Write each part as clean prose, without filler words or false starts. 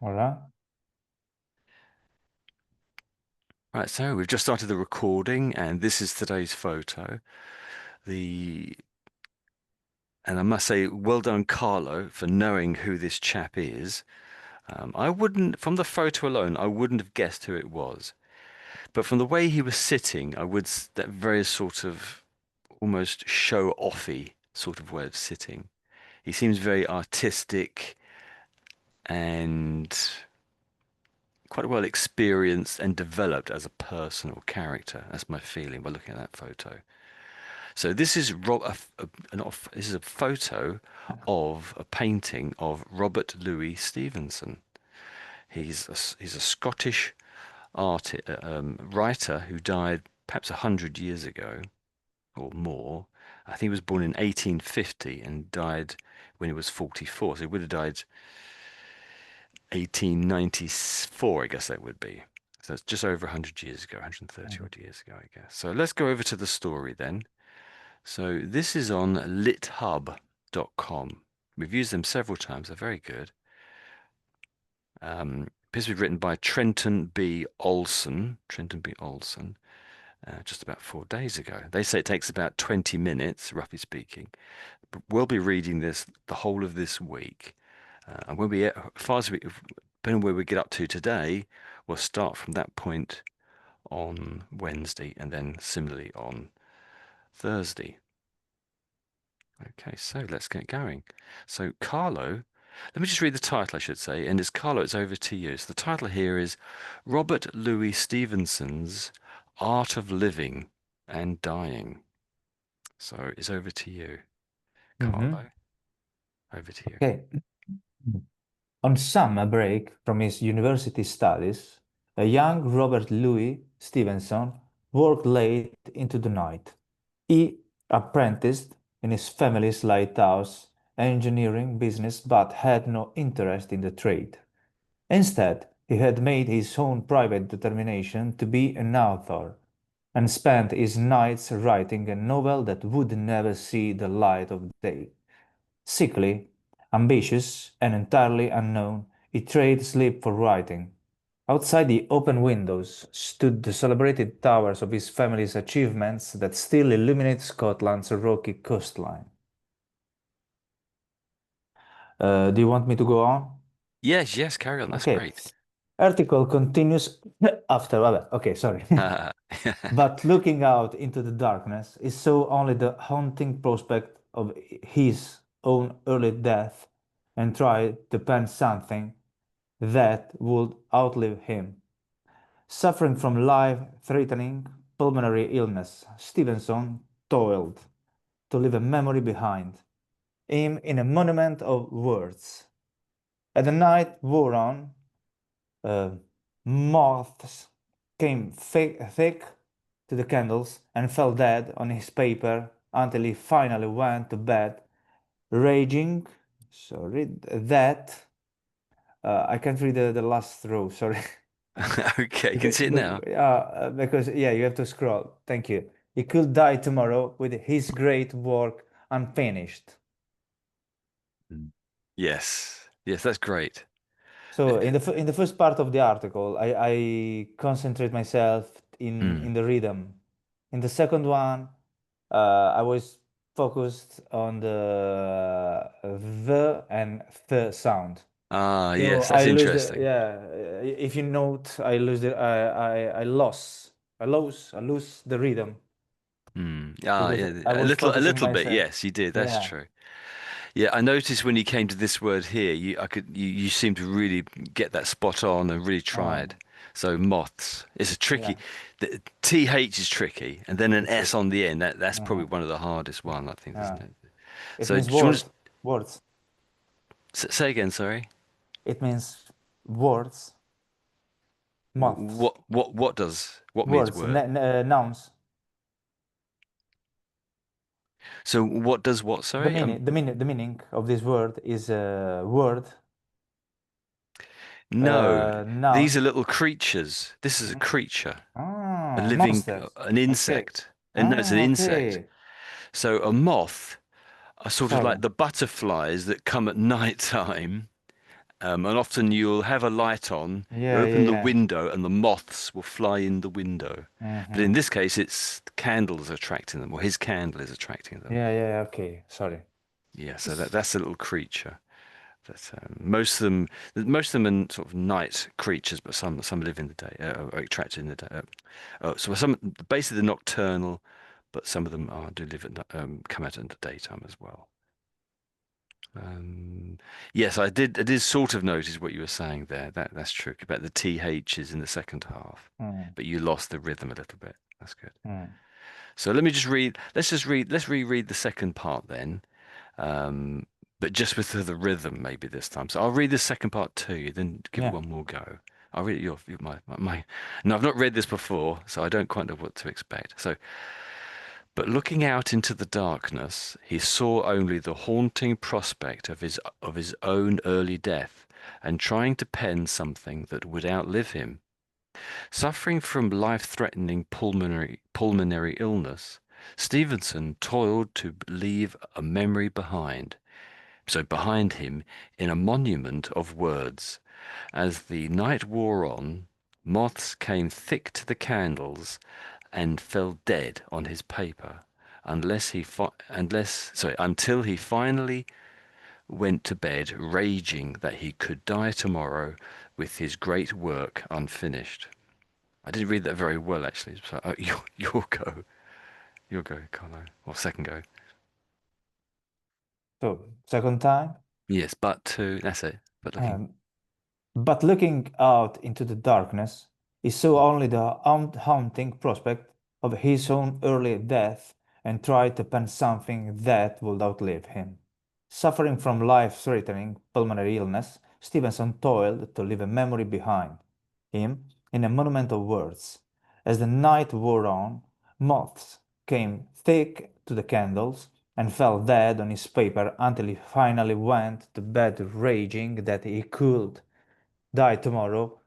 Hola. Right, so we've just started the recording, and this is today's photo. The and I must say, well done, Carlo, for knowing who this chap is. I wouldn't, from the photo alone, I wouldn't have guessed who it was. But from the way he was sitting, that very sort of almost show-offy sort of way of sitting. He seems very artistic and quite well experienced and developed as a personal character. That's my feeling by looking at that photo. So this is this is a photo of a painting of Robert Louis Stevenson. He's a Scottish writer who died perhaps 100 years ago or more. I think he was born in 1850 and died when he was 44. So he would have died 1894, I guess that would be. So it's just over 100 years ago, 130 Mhm. odd years ago, I guess. So let's go over to the story then. So this is on lithub.com. We've used them several times. They're very good. Appears to be written by Trenton B. Olsen. Trenton B. Olsen. Just about 4 days ago. They say it takes about 20 minutes, roughly speaking. But we'll be reading this the whole of this week. And when we, as far as we, depending on where we get up to today, we'll start from that point on Wednesday and then similarly on Thursday. Okay, so let's get going. So, Carlo, let me just read the title, I should say. And it's Carlo, it's over to you. So, the title here is Robert Louis Stevenson's Art of Living and Dying. So, it's over to you, Mhm. Carlo. Over to you. Okay. On summer break from his university studies, a young Robert Louis Stevenson worked late into the night. He apprenticed in his family's lighthouse engineering business but had no interest in the trade. Instead, he had made his own private determination to be an author and spent his nights writing a novel that would never see the light of day. Sickly, ambitious, and entirely unknown, he traded sleep for writing. Outside the open windows stood the celebrated towers of his family's achievements that still illuminate Scotland's rocky coastline. Do you want me to go on? Yes, yes, carry on. That's Okay. great. Article continues after. Okay, sorry. But looking out into the darkness, he saw only the haunting prospect of his own early death and tried to pen something that would outlive him. Suffering from life-threatening pulmonary illness, Stevenson toiled to leave a memory behind him in a monument of words. As the night wore on, uh, moths came thick to the candles and fell dead on his paper until he finally went to bed, raging. Sorry, that I can't read the last row. Sorry. Okay, can you see it now? Because yeah, you have to scroll. Thank you. He could die tomorrow with his great work unfinished. Mm. Yes, yes, that's great. So Uh, in the first part of the article, I concentrate myself in mm. the rhythm. In the second one, I was focused on the and the sound. Ah, So yes, that's I lose the interesting. yeah. If you note, I lose the I lose the rhythm Mm. Ah, because yeah, I was a focusing little bit. myself. Yes, you did. That's Yeah, true. Yeah, I noticed when you came to this word here, you seem to really get that spot on and really tried. um, So moths, it's a tricky, yeah, the TH is tricky, and then an it's S tricky. on the end. That's probably Uh-huh. one of the hardest one, I think, isn't Yeah, it? it So means do you want words. to say again? Sorry. It means words, moths, What means words, word? nouns. So what does what? Sorry. The meaning of this word is a word, No, these are noun. little creatures. This is a creature, a Ah, living, monsters. an Okay. insect. And no, it's an Ah, insect. okay. So a moth are sort of like Sargent. the butterflies that come at night time And often you'll have a light on, you Yeah, open yeah, the yeah. window, and the moths will fly in the window. But in Mm-hmm. this case, it's the candles attracting them, or his candle is attracting them. Yeah, yeah, okay. Sorry. Yeah, so S- that's a little creature. That most of them are sort of night creatures, but some live in the day, are attracted in the day. So some basically they're nocturnal, but some of them do live come out in the daytime as well. Um, yes, I did sort of notice what you were saying there. That's true about the THs in the second half, mm, but you lost the rhythm a little bit. That's good. mm. So let me just read. Let's reread the second part then. Um, but just with the rhythm maybe this time. So I'll read the second part to you, then give it Yeah. one more go. I'll read it my. No, I've not read this before, so I don't quite know what to expect. So, but looking out into the darkness, he saw only the haunting prospect of his own early death, and trying to pen something that would outlive him. Suffering from life-threatening pulmonary illness, Stevenson toiled to leave a memory behind. So behind him, in a monument of words, as the night wore on, moths came thick to the candles and fell dead on his paper, until he finally went to bed, raging that he could die tomorrow with his great work unfinished. I didn't read that very well, actually. So your go, Carlo, or second go. So, second time. Yes, but two. That's it. But looking. Um, But looking out into the darkness, he saw only the haunting prospect of his own early death and tried to pen something that would outlive him. Suffering from life-threatening pulmonary illness, Stevenson toiled to leave a memory behind him in a monument of words. As the night wore on, moths came thick to the candles and fell dead on his paper until he finally went to bed raging that he could die tomorrow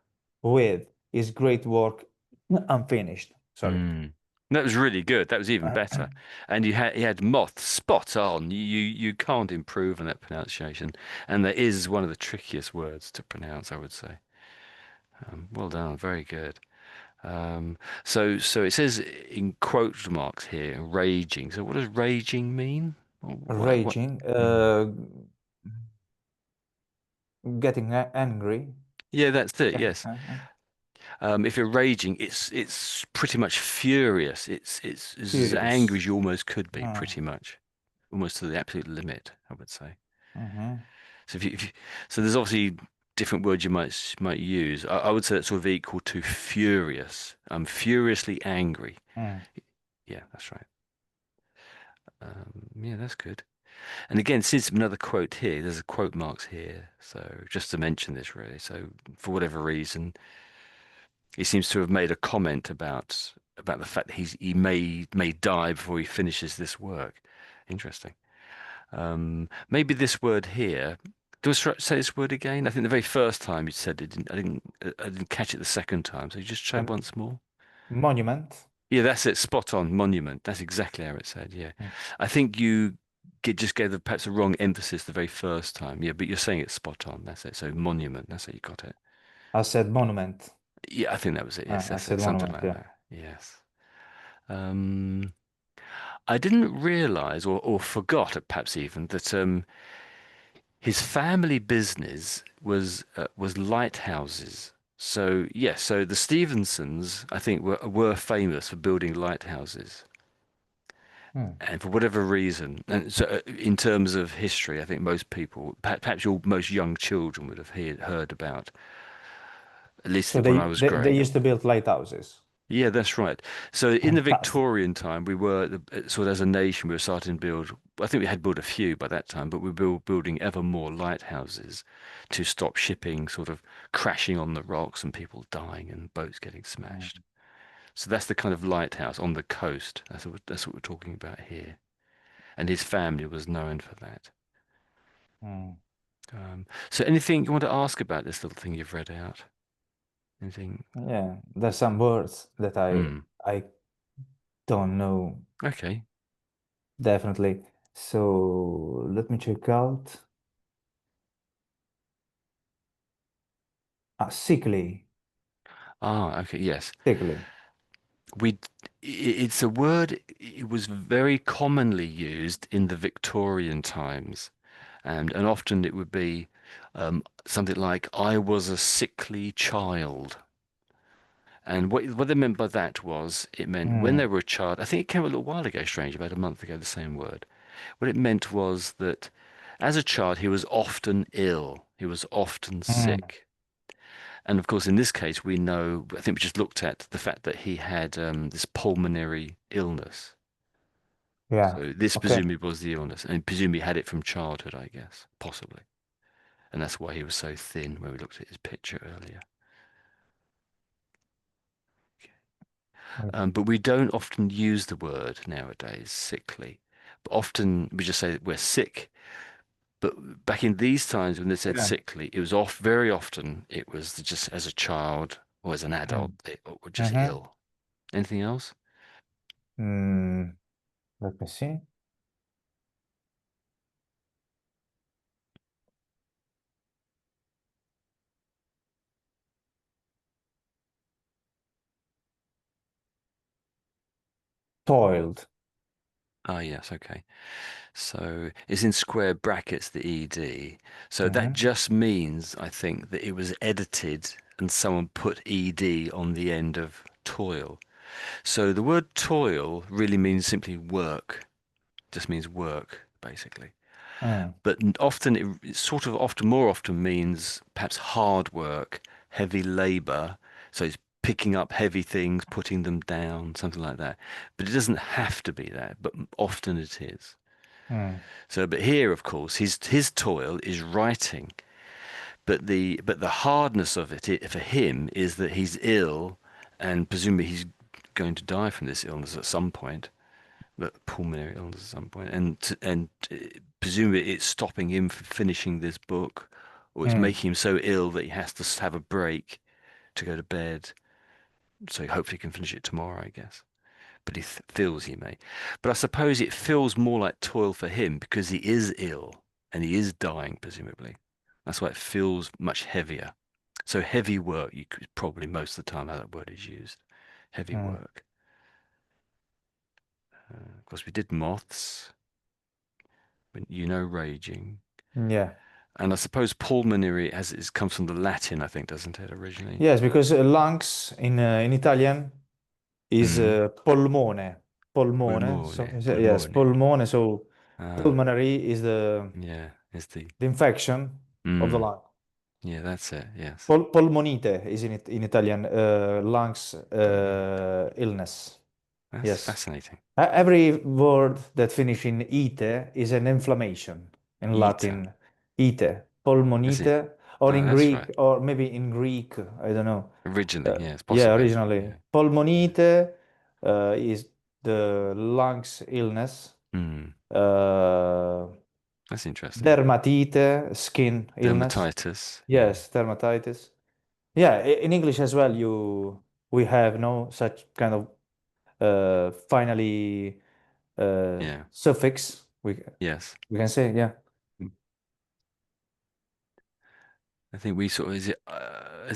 with his great work unfinished. Sorry. Mm. That was really good. That was even better. And he had moth spot on. You can't improve on that pronunciation. And that is one of the trickiest words to pronounce, I would say. Well done. Very good. So it says in quote marks here, raging. So what does raging mean? What? Raging, Mm. getting angry. Yeah, that's it. Yeah, Yes. If you're raging, it's pretty much furious. It's as angry furious. as you almost could be, Uh, pretty much, almost to the absolute limit, I would say. mhm, So so there's obviously different words you might use. I would say that's sort of equal to furious. I'm furiously angry. mm. Yeah, that's right. Yeah, that's good. And again, since another quote here, there's a quote marks here. So just to mention this, really. So for whatever reason, he seems to have made a comment about the fact that he may die before he finishes this work. Interesting. Maybe this word here. Do I say this word again? I think the very first time you said it, I didn't catch it the second time. So you just try it Um, once more. monument. Yeah, that's it. Spot on. Monument. That's exactly how it said. Yeah, Mm. I think you just gave perhaps a wrong emphasis the very first time. Yeah, but you're saying it's spot on. That's it. So monument. That's how you got it. I said monument. Yeah, I think that was it. Yes, I that's said it. Something monument, like yeah. that. Yes. Um, I didn't realize or forgot perhaps even that his family business was lighthouses. So yes, so the Stevensons, I think, were famous for building lighthouses. Mm. And for whatever reason, and so in terms of history, I think most people, perhaps most young children would have heard about, at least So when they, I was they they growing up. used to build lighthouses. Yeah, that's right. So in the Fantastic. Victorian time, we were sort of as a nation, we were starting to build. I think we had built a few by that time, but we were building ever more lighthouses to stop shipping sort of crashing on the rocks and people dying and boats getting smashed. Mm. So that's the kind of lighthouse on the coast. That's what we're talking about here. And his family was known for that. Mm. So anything you want to ask about this little thing you've read out? Anything? Yeah, there's some words that I Hmm. I don't know Okay. definitely. So let me check out. Sickly. Ah, okay, yes. Sickly. We, it's a word, it was very commonly used in the Victorian times, and often it would be something like, I was a sickly child. And what they meant by that was, it meant when Mm, they were a child, I think it came a little while ago, strange, about a month ago, the same word. What it meant was that as a child, he was often ill, he was often mm, sick. And of course, in this case, we know, I think we just looked at the fact that he had this pulmonary illness. yeah. So this Okay. presumably was the illness, and presumably had it from childhood, I guess, possibly. And that's why he was so thin when we looked at his picture earlier. Mm, But we don't often use the word nowadays, sickly. But often we just say that we're sick. But back in these times when they said yeah. sickly, it was off very often it was just as a child or as an adult, Mm, they were just mm-hmm. ill. Anything else? Mm, let me see. Toiled. Ah, yes, okay. So it's in square brackets, the ED. So that Mm-hmm. just means, I think, that it was edited and someone put ED on the end of toil. So the word toil really means simply work, just means work, basically. Mm, But often it sort of often more often means perhaps hard work, heavy labor. So it's picking up heavy things, putting them down, something like that. But it doesn't have to be that, but often it is. mm, So, but here, of course, his toil is writing, but the hardness of it for him is that he's ill, and presumably he's going to die from this illness at some point, but pulmonary illness at some point, and presumably it's stopping him from finishing this book, or it's mm, making him so ill that he has to have a break to go to bed. So hopefully he can finish it tomorrow, I guess. But he feels he may. But I suppose it feels more like toil for him because he is ill and he is dying, presumably. That's why it feels much heavier. So heavy work, you could probably most of the time how that word is used. Heavy mm. work. Of course, we did moths, raging. Yeah. And I suppose pulmonary as it comes from the Latin, I think, doesn't it, originally? Yes, because lungs in Italian is Mm. polmone. Polmone. So Pulmone, yes, pulmone. polmone. So Ah, pulmonary is yeah, is the the infection of the mm, lung. yeah, that's it, yes. Polmonite is in Italian, lungs Pulmonite. illness. That's Yes. fascinating. Every word that finish in ite is an inflammation in Eater. Latin. Ite, That's it. polmonite, or Ah, in that's right. Greek, or maybe in Greek, I don't know. Originally, yes, Yeah, possibly. originally. Yeah, yeah. Polmonite is the lungs illness. Mm, Uh, that's interesting. Dermatite, skin illness. Dermatitis. Yeah, Yes, dermatitis. Yeah, in English as well, we have no such kind of finally yeah, suffix. yes. We can say, yeah. Mm. I think we sort of is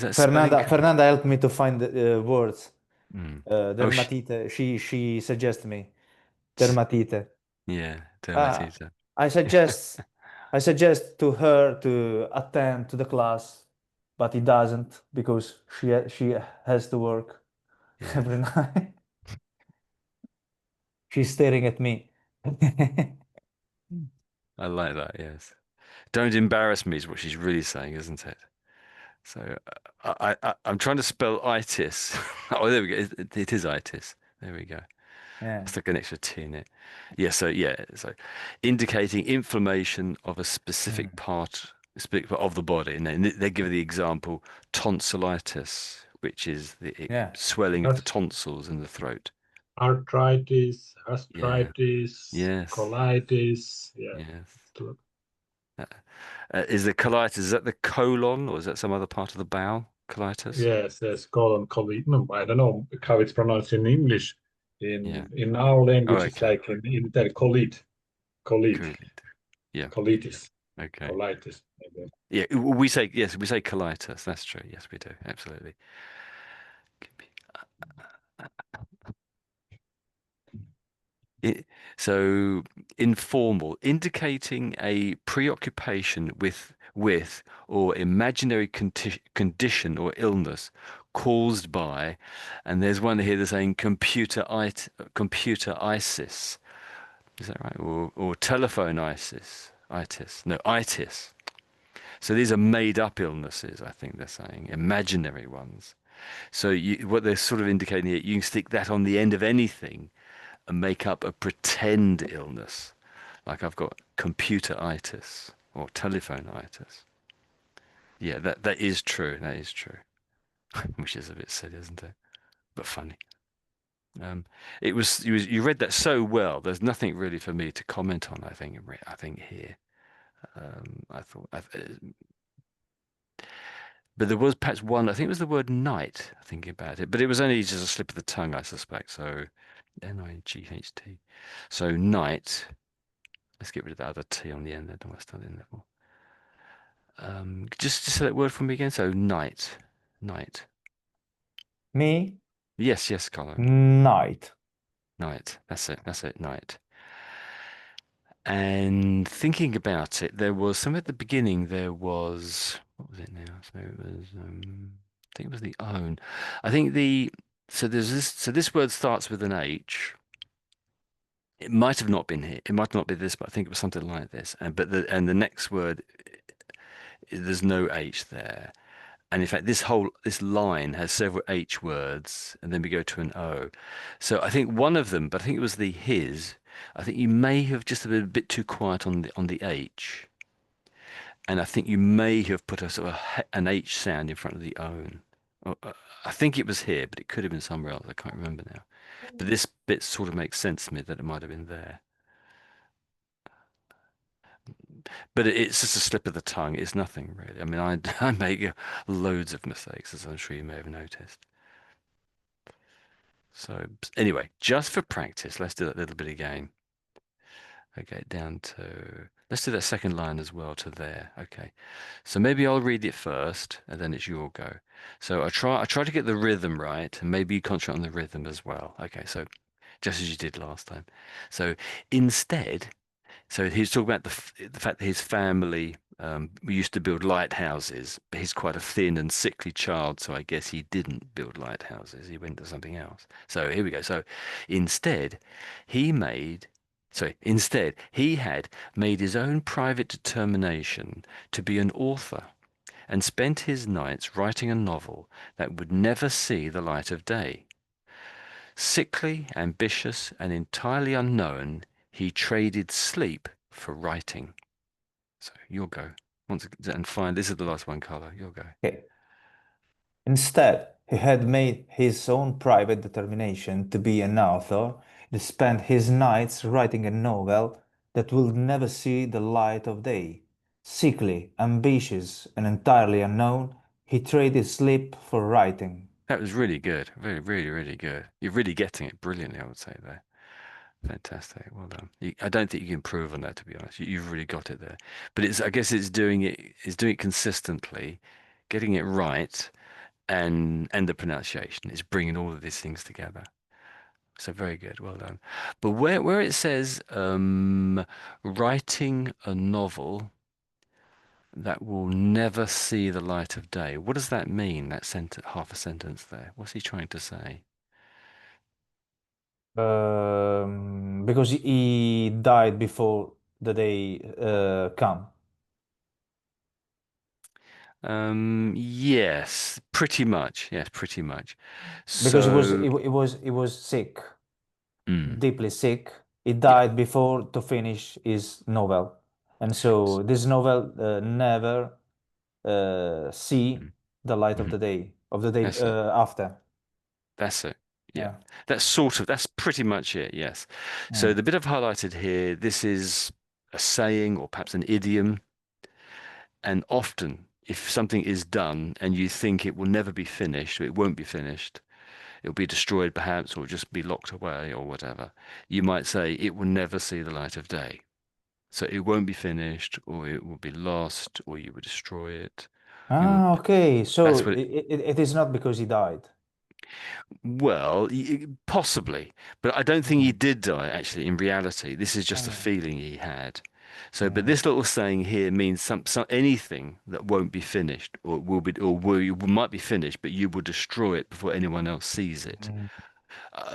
that spelling Fernanda correct? Fernanda helped me to find the words. Mm. Oh, Dermatite. She suggested me dermatite. yeah, Uh, dermatitis. I suggest I suggest to her to attend to the class, but he doesn't because she has to work Yes, every night. She's staring at me. I like that. Yes. Don't embarrass me is what she's really saying, isn't it? So I'm trying to spell itis. Oh, there we go. It is itis. There we go. Yeah. It's like an extra T in it. So indicating inflammation of a specific Mm. specific part of the body, and then they give the example tonsillitis, which is the Yeah. swelling of the That's tonsils in the throat. arthritis, Yeah. gastritis, Yes. colitis. Yeah. Yes. Uh, is the colitis, is that the colon or is that some other part of the bowel? Colitis? Yes, yes, colon colit. No, I don't know how it's pronounced in English. Yeah. In our Oh, language, it's okay. like in Italian, colit, Cool. Yeah. colitis, Okay. colitis. Maybe. Yeah, we say yes, we say colitis. That's true. Yes, we do. Absolutely. It, so informal, indicating a preoccupation with or imaginary condition or illness caused by, and there's one here that's saying computer itis. Is that right? Or telephone itis. No, itis. So these are made up illnesses, I think they're saying, imaginary ones. So what they're sort of indicating here, you can stick that on the end of anything and make up a pretend illness. Like I've got computeritis or telephoneitis. Yeah, that is true. That is true. Which is a bit silly, isn't it? But funny. Um, you read that so well. There's nothing really for me to comment on. I think here. I thought, but there was perhaps one. I think it was the word night. Thinking about it, but it was only just a slip of the tongue, I suspect. So, night. So night. Let's get rid of that other T on the end there. Don't want to stand in level. Just say that word for me again. So night. Me, Yes, Colin. night. Night. That's it. Night. And thinking about it, there was some at the beginning. There was what was it now? So it was. I think it was the own. I think the so there's this. So this word starts with an H. It might have not been here. It might not be this, but I think it was something like this. And the next word, there's no H there. And in fact, this line has several H words, and then we go to an O. So I think one of them, but I think it was the his. I think you may have just been a bit too quiet on the H, and I think you may have put a sort of an H sound in front of the own. I think it was here, but it could have been somewhere else. I can't remember now. But this bit sort of makes sense to me that it might have been there. But it's just a slip of the tongue. It's nothing really. I mean, I make loads of mistakes, as I'm sure you may have noticed. So anyway, just for practice, let's do that little bit again. Okay, let's do that second line as well to there. Okay, so maybe I'll read it first, and then it's your go. So I try to get the rhythm right, and maybe you concentrate on the rhythm as well. Okay, so just as you did last time. So instead. So he's talking about the fact that his family used to build lighthouses, but he's quite a thin and sickly child, so I guess he didn't build lighthouses. He went to something else. So here we go. So instead, he made, instead, he had made his own private determination to be an author and spent his nights writing a novel that would never see the light of day. Sickly, ambitious, and entirely unknown, he traded sleep for writing. So you'll go. And fine, this is the last one, Carlo. You'll go. Okay. Instead, he had made his own private determination to be an author and spent his nights writing a novel that will never see the light of day. Sickly, ambitious, and entirely unknown, he traded sleep for writing. That was really good. Really, really, really good. You're really getting it brilliantly, I would say there. Fantastic. Well done. I don't think you can improve on that, to be honest. You've really got it there. But I guess it's doing it consistently, getting it right, and the pronunciation is bringing all of these things together. So very good. Well done. But where it says writing a novel that will never see the light of day, what does that mean? That sentence, half a sentence there. What's he trying to say? Because he died before the day come. Yes, pretty much. Yes, pretty much. Because So, he was sick, mm, deeply sick. He yeah. died before to finish his novel, and so this novel never see Mm, the light mhm. of the day That's it. after. That's it. Yeah. Yeah. That's pretty much it. Yes. So Mm. the bit I've highlighted here, this is a saying or perhaps an idiom. And often, if something is done and you think it will never be finished, or it won't be finished, it'll be destroyed perhaps, or just be locked away or whatever, you might say it will never see the light of day. So it won't be finished, or it will be lost, or you will destroy it. You will. Ah, okay. That's So what it is not because he died. Well, possibly, but I don't think he Mm, did die, actually, in reality. This is just a mm, feeling he had. So, but mm, this little saying here means some anything that won't be finished, or will be, or will, you might be finished, but you will destroy it before anyone else sees it. mm.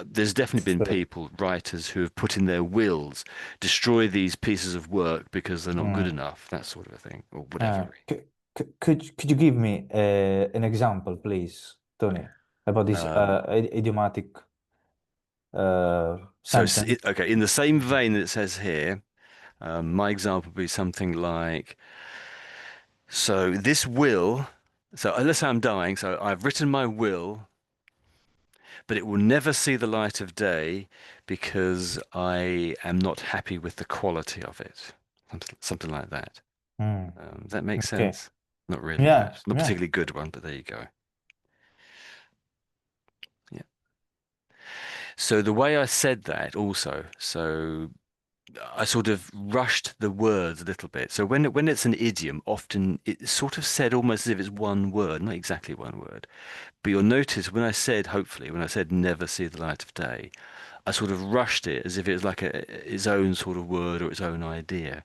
There's definitely been So, people, writers, who have put in their wills, destroy these pieces of work because they're not good mm. enough, that sort of a thing, or whatever. Could you give me an example, please, Tony, about this Um, idiomatic so, sentence? okay, in the same vein that it says here, my example would be something like, so this will, so let's say I'm dying, so I've written my will, but it will never see the light of day because I am not happy with the quality of it. Something like that. Mm, Does that make okay. sense? Not really, Yeah, perhaps. Not yeah. particularly good one, but there you go. Yeah. So the way I said that also, so I sort of rushed the words a little bit. So when it's an idiom, often it's sort of said almost as if it's one word, not exactly one word. But you'll notice when I said, hopefully, when I said never see the light of day, I sort of rushed it as if it was like its own sort of word or its own idea.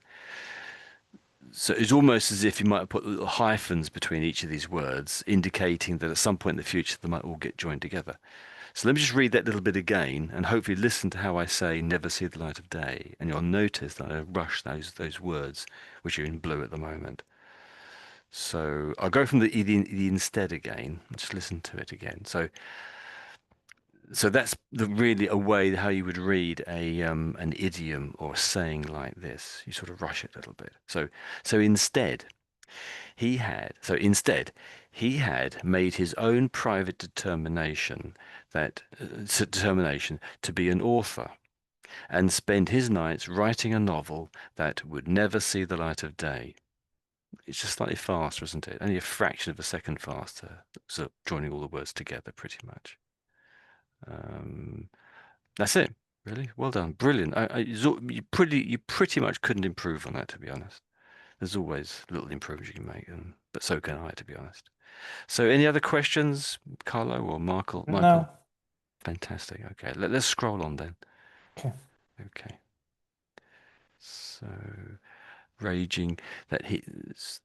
So it's almost as if you might have put little hyphens between each of these words, indicating that at some point in the future they might all get joined together. So let me just read that little bit again and hopefully listen to how I say never see the light of day. And you'll notice that I rush those words, which are in blue at the moment. So I'll go from the instead again. Just listen to it again. So that's really a way how you would read an idiom or a saying like this. You sort of rush it a little bit. So instead he had made his own private determination to be an author and spend his nights writing a novel that would never see the light of day. It's just slightly faster, isn't it? Only a fraction of a second faster. So joining all the words together pretty much. Um, That's it, really. Well done, brilliant. You pretty much couldn't improve on that, to be honest. There's always little improvements you can make, but so can I, to be honest. So, any other questions, Carlo or Michael? Michael, No. fantastic. Okay, let's scroll on then. Okay. Okay, so raging that he.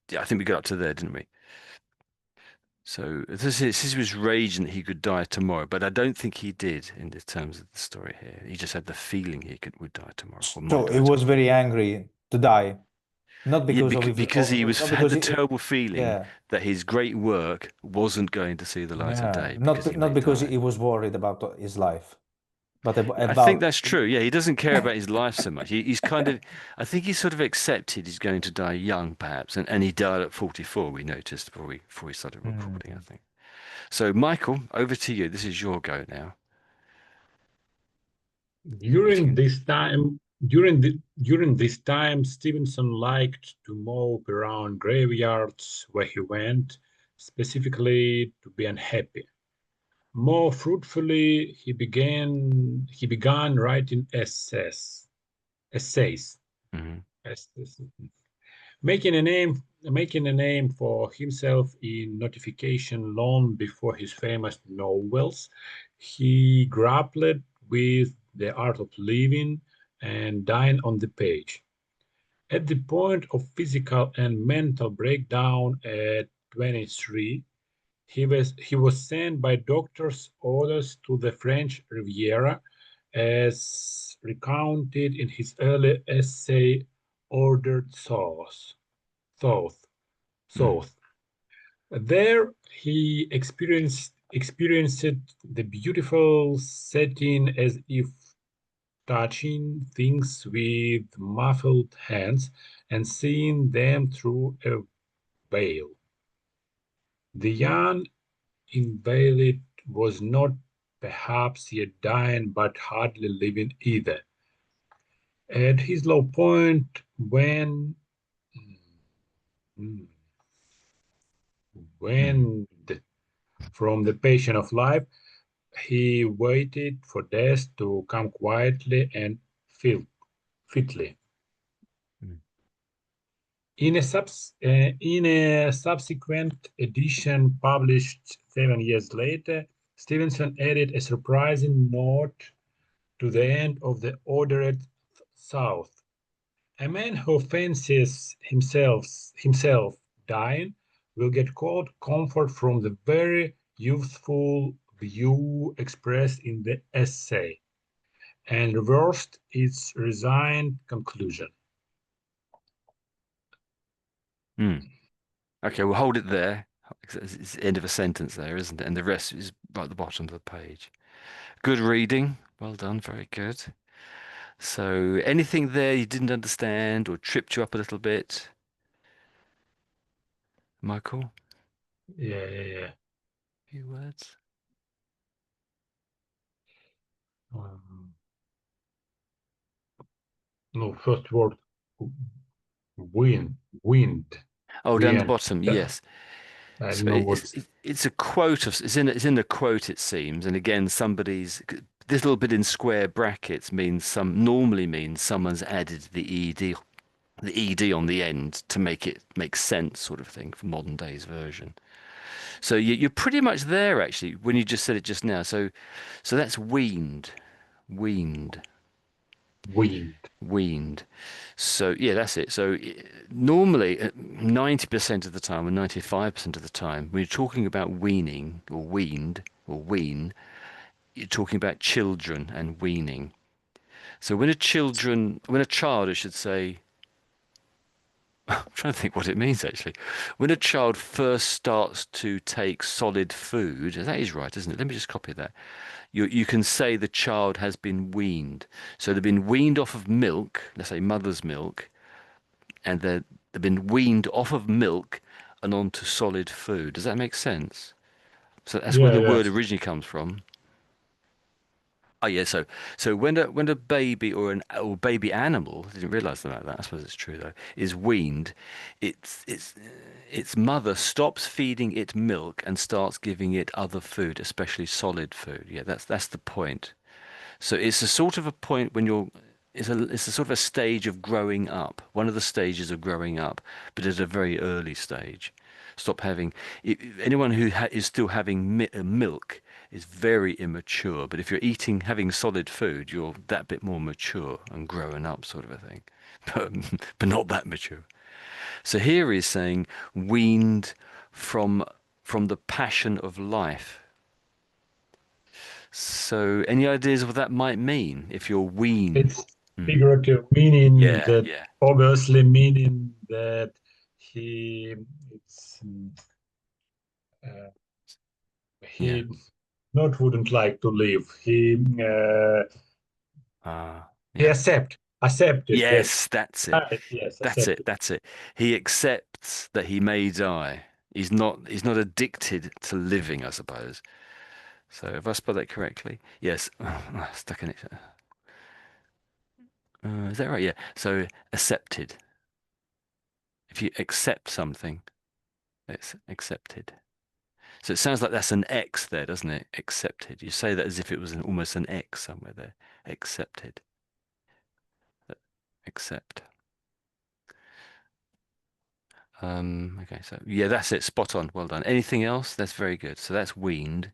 Yeah, I think we got up to there, didn't we? So this was raging that he could die tomorrow, but I don't think he did in the terms of the story here. He just had the feeling would die tomorrow or might So he die was tomorrow. very angry to die, not Yeah, because of because he was not had because the terrible feeling yeah, that his great work wasn't going to see the light of yeah, day because he not may because die. he was worried about his life, but I think about that's true. Yeah, he doesn't care about his life so much. He's kind of, I think he's sort of accepted he's going to die young, perhaps, and he died at 44. We noticed before we started recording, I Mm. think. So, Michael, over to you. This is your go now. If you During can. this time, during this time, Stevenson liked to mope around graveyards where he went, specifically to be unhappy. More fruitfully, he began writing essays, Mhm. essays, making a name for himself in notification long before his famous novels. He grappled with the art of living and dying on the page. At the point of physical and mental breakdown at 23, he was sent by doctor's orders to the French Riviera, as recounted in his early essay Ordered South. Mm. South. There he experienced the beautiful setting as if touching things with muffled hands and seeing them through a veil. The young invalid was not perhaps yet dying, but hardly living either. At his low point, mm, Mm. when from the passion of life, he waited for death to come quietly and fitly. Mm. In a subsequent edition published 7 years later, Stevenson added a surprising note to the end of the ordered South. A man who fancies himself dying will get cold comfort from the very youthful view expressed in the essay, and reversed its resigned conclusion. Okay, we'll hold it there. It's the end of a sentence there, isn't it? And the rest is right at the bottom of the page. Good reading. Well done. Very good. So anything there you didn't understand or tripped you up a little bit? Michael? Yeah. Few words? No, first word, wind. Oh, down the Wind. bottom, yes. I don't So know what's. it's a quote of it's in the quote, it seems, and again this little bit in square brackets normally means someone's added the ed on the end to make it make sense, sort of thing, for modern day's version. So you're pretty much there actually when you just said it just now. So that's weaned. Wind. Weaned. So yeah, that's it. So normally, 90% of the time, or 95% of the time, when you're talking about weaning or weaned or wean, you're talking about children and weaning. So when a child, I should say, I'm trying to think what it means actually. When a child first starts to take solid food, that is right, isn't it? Let me just copy that. You can say the child has been weaned. So they've been weaned off of milk, let's say mother's milk, and they've been weaned off of milk and onto solid food. Does that make sense? So that's where Yeah, the word yes. originally comes from. Oh yeah, so when a baby or baby animal, I didn't realise that. I suppose it's true though, is weaned, its mother stops feeding it milk and starts giving it other food, especially solid food. Yeah, that's the point. So it's a sort of a point when it's a sort of a stage of growing up, one of the stages of growing up, but at a very early stage. Stop having anyone who is still having milk is very immature. But if you're having solid food, you're that bit more mature and growing up, sort of a thing, but not that mature. So here he's saying weaned from the passion of life. So, any ideas of what that might mean if you're weaned? It's figurative, meaning Yeah, that yeah, obviously meaning that he it's uh, yeah. he not wouldn't like to live. He Yeah. accepted that. Yes, that's it. Yes, That's it. accepted. That's it. He accepts that he may die. He's not addicted to living, I suppose. So, have I spelled that correctly? Yes. Stuck in it. Is that right? Yeah. So, accepted. If you accept something, it's accepted. So it sounds like that's an X there, doesn't it? Accepted. You say that as if it was almost an X somewhere there. Accepted. Accept. Okay, so yeah, that's it. Spot on. Well done. Anything else? That's very good. So that's weaned.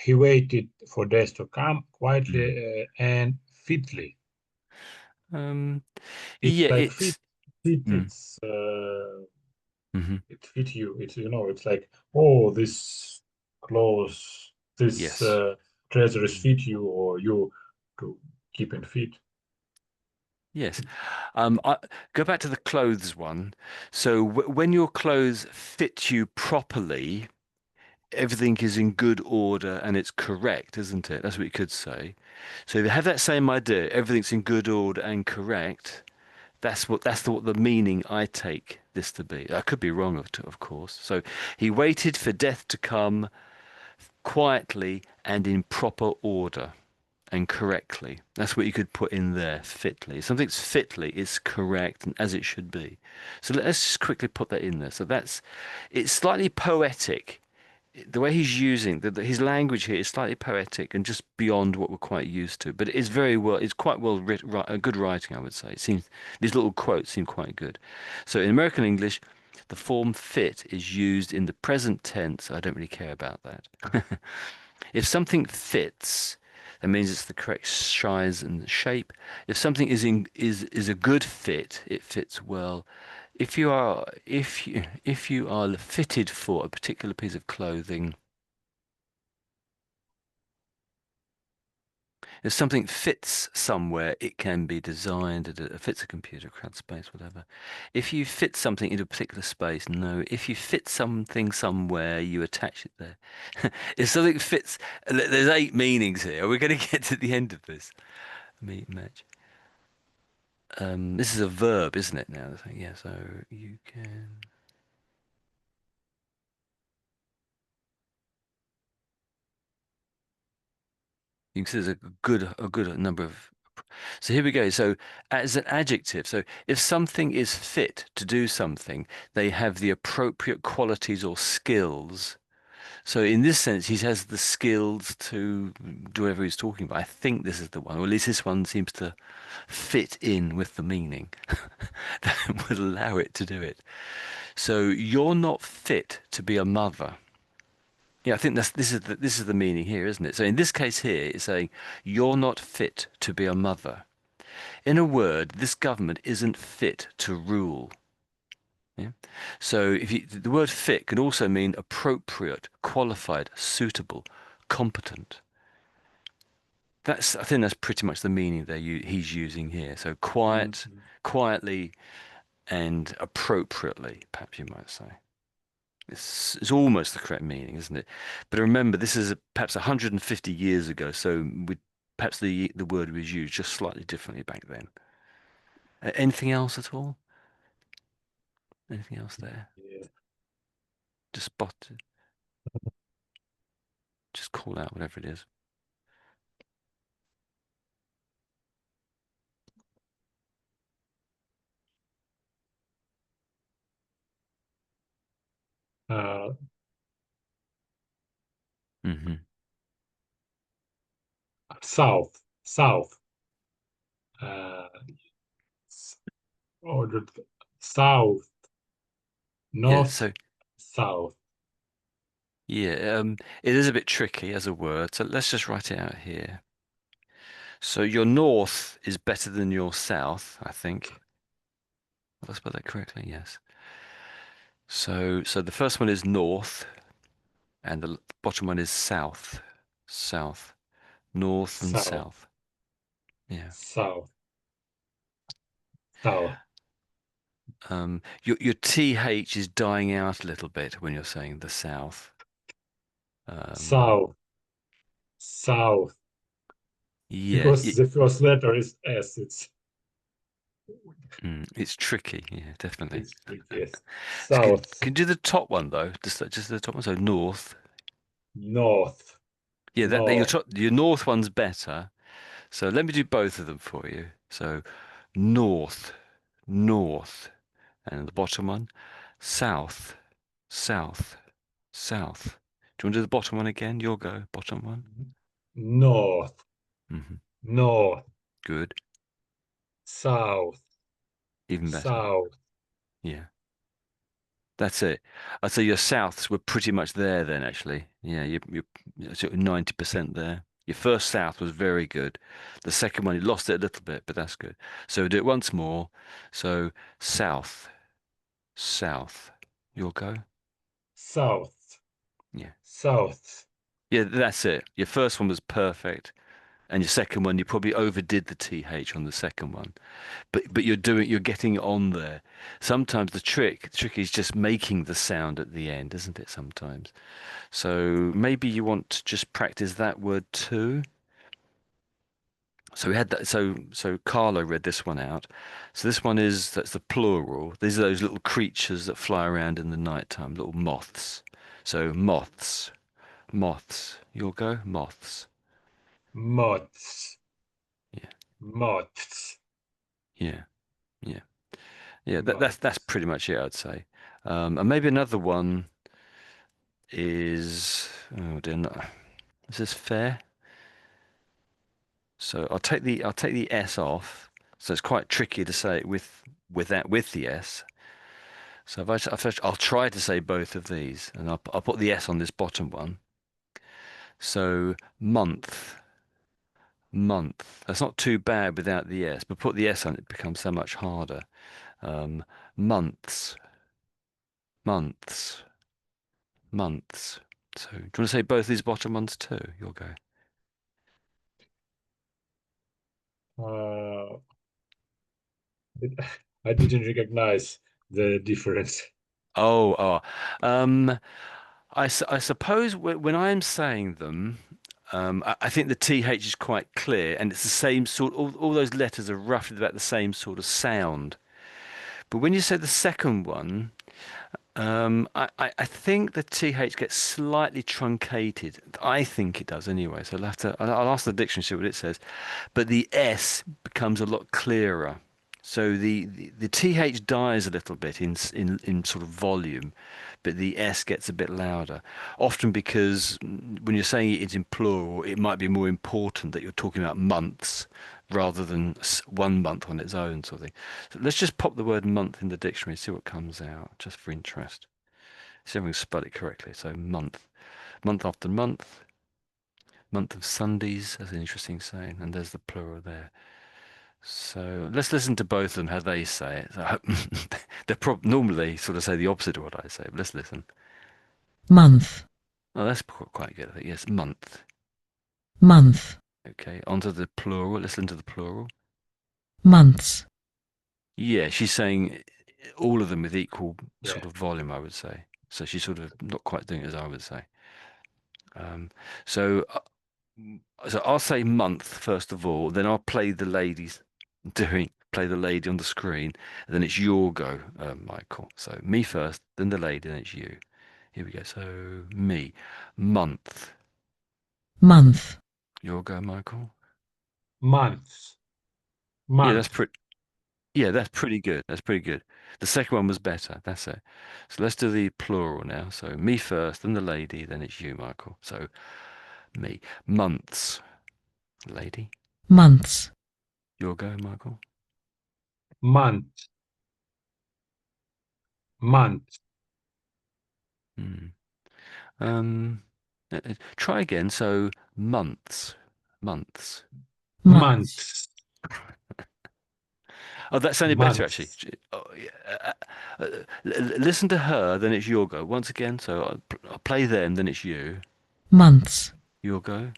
He waited for days to come Mm. quietly and fitly. Um, It's yeah, like fit. it's mm, hmm It fit you. It's it's like, oh, this clothes, this yes. treasures Mm. fit you, or you to keep in fit. Yes. I go back to the clothes one. So when your clothes fit you properly, everything is in good order and it's correct, isn't it? That's what you could say. So if you have that same idea, everything's in good order and correct. That's the meaning I take this to be. I could be wrong, of course. So he waited for death to come quietly and in proper order and correctly. That's what you could put in there, fitly. If something's fitly, it's correct and as it should be. So let's just quickly put that in there. So it's slightly poetic the way he's using his language here is slightly poetic and just beyond what we're quite used to. But it is very well, it's quite well written, good writing, I would say. It seems these little quotes seem quite good. So in American English, the form fit is used in the present tense. I don't really care about that. If something fits, that means it's the correct size and shape. If something is a good fit, it fits well. If you are fitted for a particular piece of clothing, if something fits somewhere, it can be designed. It fits a computer, crowd space, whatever. If you fit something into a particular space, no. If you fit something somewhere, you attach it there. If something fits, there's 8 meanings here. We're going to get to the end of this. Meet match. This is a verb, isn't it? Now, yeah. So you can. You can see there's a good number of. So here we go. So as an adjective, so if something is fit to do something, they have the appropriate qualities or skills. So in this sense, he has the skills to do whatever he's talking about. I think this is the one, or at least this one seems to fit in with the meaning that would allow it to do it. So you're not fit to be a mother. Yeah, I think this is the meaning here, isn't it? So in this case here, it's saying you're not fit to be a mother. In a word, this government isn't fit to rule. Yeah? So the word fit can also mean appropriate, qualified, suitable, competent. I think that's pretty much the meaning he's using here. So quietly, and appropriately, perhaps you might say. It's almost the correct meaning, isn't it? But remember, this is perhaps 150 years ago, so perhaps the word was used just slightly differently back then. Anything else at all? Anything else there? Yeah. Just spot it. Just call out whatever it is. Mm-hmm. South, south. Ordered south, Yeah, north, so south. yeah, it is a bit tricky as a word, so let's just write it out here. So your north is better than your south, I think. Have I spelled that correctly? Yes. So the first one is north, and the bottom one is south. South. North and South, south. Yeah. south, south, Your TH is dying out a little bit when you're saying the south. south, south. Yeah, Because the first letter is S. it's tricky. Yeah, definitely. It's tricky. So South, can you do the top one though? Just the top one. So north. north, Yeah, north, your north one's better. So let me do both of them for you. So north, north, and the bottom one, south, south, south. Do you want to do the bottom one again? You'll go bottom one. north, Hmm. north, Good. south, Even better. south. Yeah. That's it. I'd say your souths were pretty much there then, actually. Yeah, you're sort of 90% there. Your first south was very good. The second one, you lost it a little bit, but that's good. So do it once more. So south, south. You'll go? South, Yeah. south, Yeah, that's it. Your first one was perfect. And your second one, you probably overdid the TH on the second one. But you're getting on there. Sometimes the trick is just making the sound at the end, isn't it? Sometimes. So maybe you want to just practice that word too. So we had that. So Carlo read this one out. So that's the plural. These are those little creatures that fly around in the nighttime, little moths. So moths, moths. You'll go moths. moths, Yeah, moths, yeah, yeah, yeah. That's moths. pretty much it, I'd say. And maybe another one. is, oh dear, no. Is this fair? So I'll take the S off. So it's quite tricky to say it with the S. So I'll try to say both of these, and I'll put the S on this bottom one. So month, month. That's not too bad without the S, but put the S on it becomes so much harder. Months, months, months. So do you want to say both these bottom ones too? You'll go. I didn't recognize the difference. Oh. I suppose when I'm saying them, I think the TH is quite clear, and it's the same sort. All those letters are roughly about the same sort of sound. But when you say the second one, I think the TH gets slightly truncated. I think it does anyway. So I'll ask the dictionary, see what it says. But the S becomes a lot clearer. So the TH dies a little bit in sort of volume, but the S gets a bit louder. Often because when you're saying it's in plural, it might be more important that you're talking about months rather than 1 month on its own sort of thing. So let's just pop the word month in the dictionary and see what comes out, just for interest. See if we can spell it correctly. So month, month after month, month of Sundays. That's an interesting saying, and there's the plural there. So let's listen to both of them, how they say it. So, they normally sort of say the opposite of what I say, but let's listen. month, Oh, that's quite good, I think. Yes, month. month, Okay, onto the plural. Listen to the plural. months, Yeah, she's saying all of them with equal Yeah. sort of volume, I would say. So she's sort of not quite doing it as I would say. Um, so, uh, so I'll say month first of all, then I'll play the ladies play the lady on the screen, and then it's your go, Michael. So me first, then the lady, then it's you. Here we go. So me, month. month, Your go, Michael. Month. Yeah, Month. that's pretty good. That's pretty good. The second one was better. That's it. So let's do the plural now. So me first, then the lady, then it's you, Michael. So me, months. Lady, months, your go, Michael. Month. Month. Hmm. Try again. So months, months. months, Months. Oh, that sounded better actually. Months. Oh, yeah. Listen to her, then it's your go. Once again, so I'll play them, then it's you. months, Your go.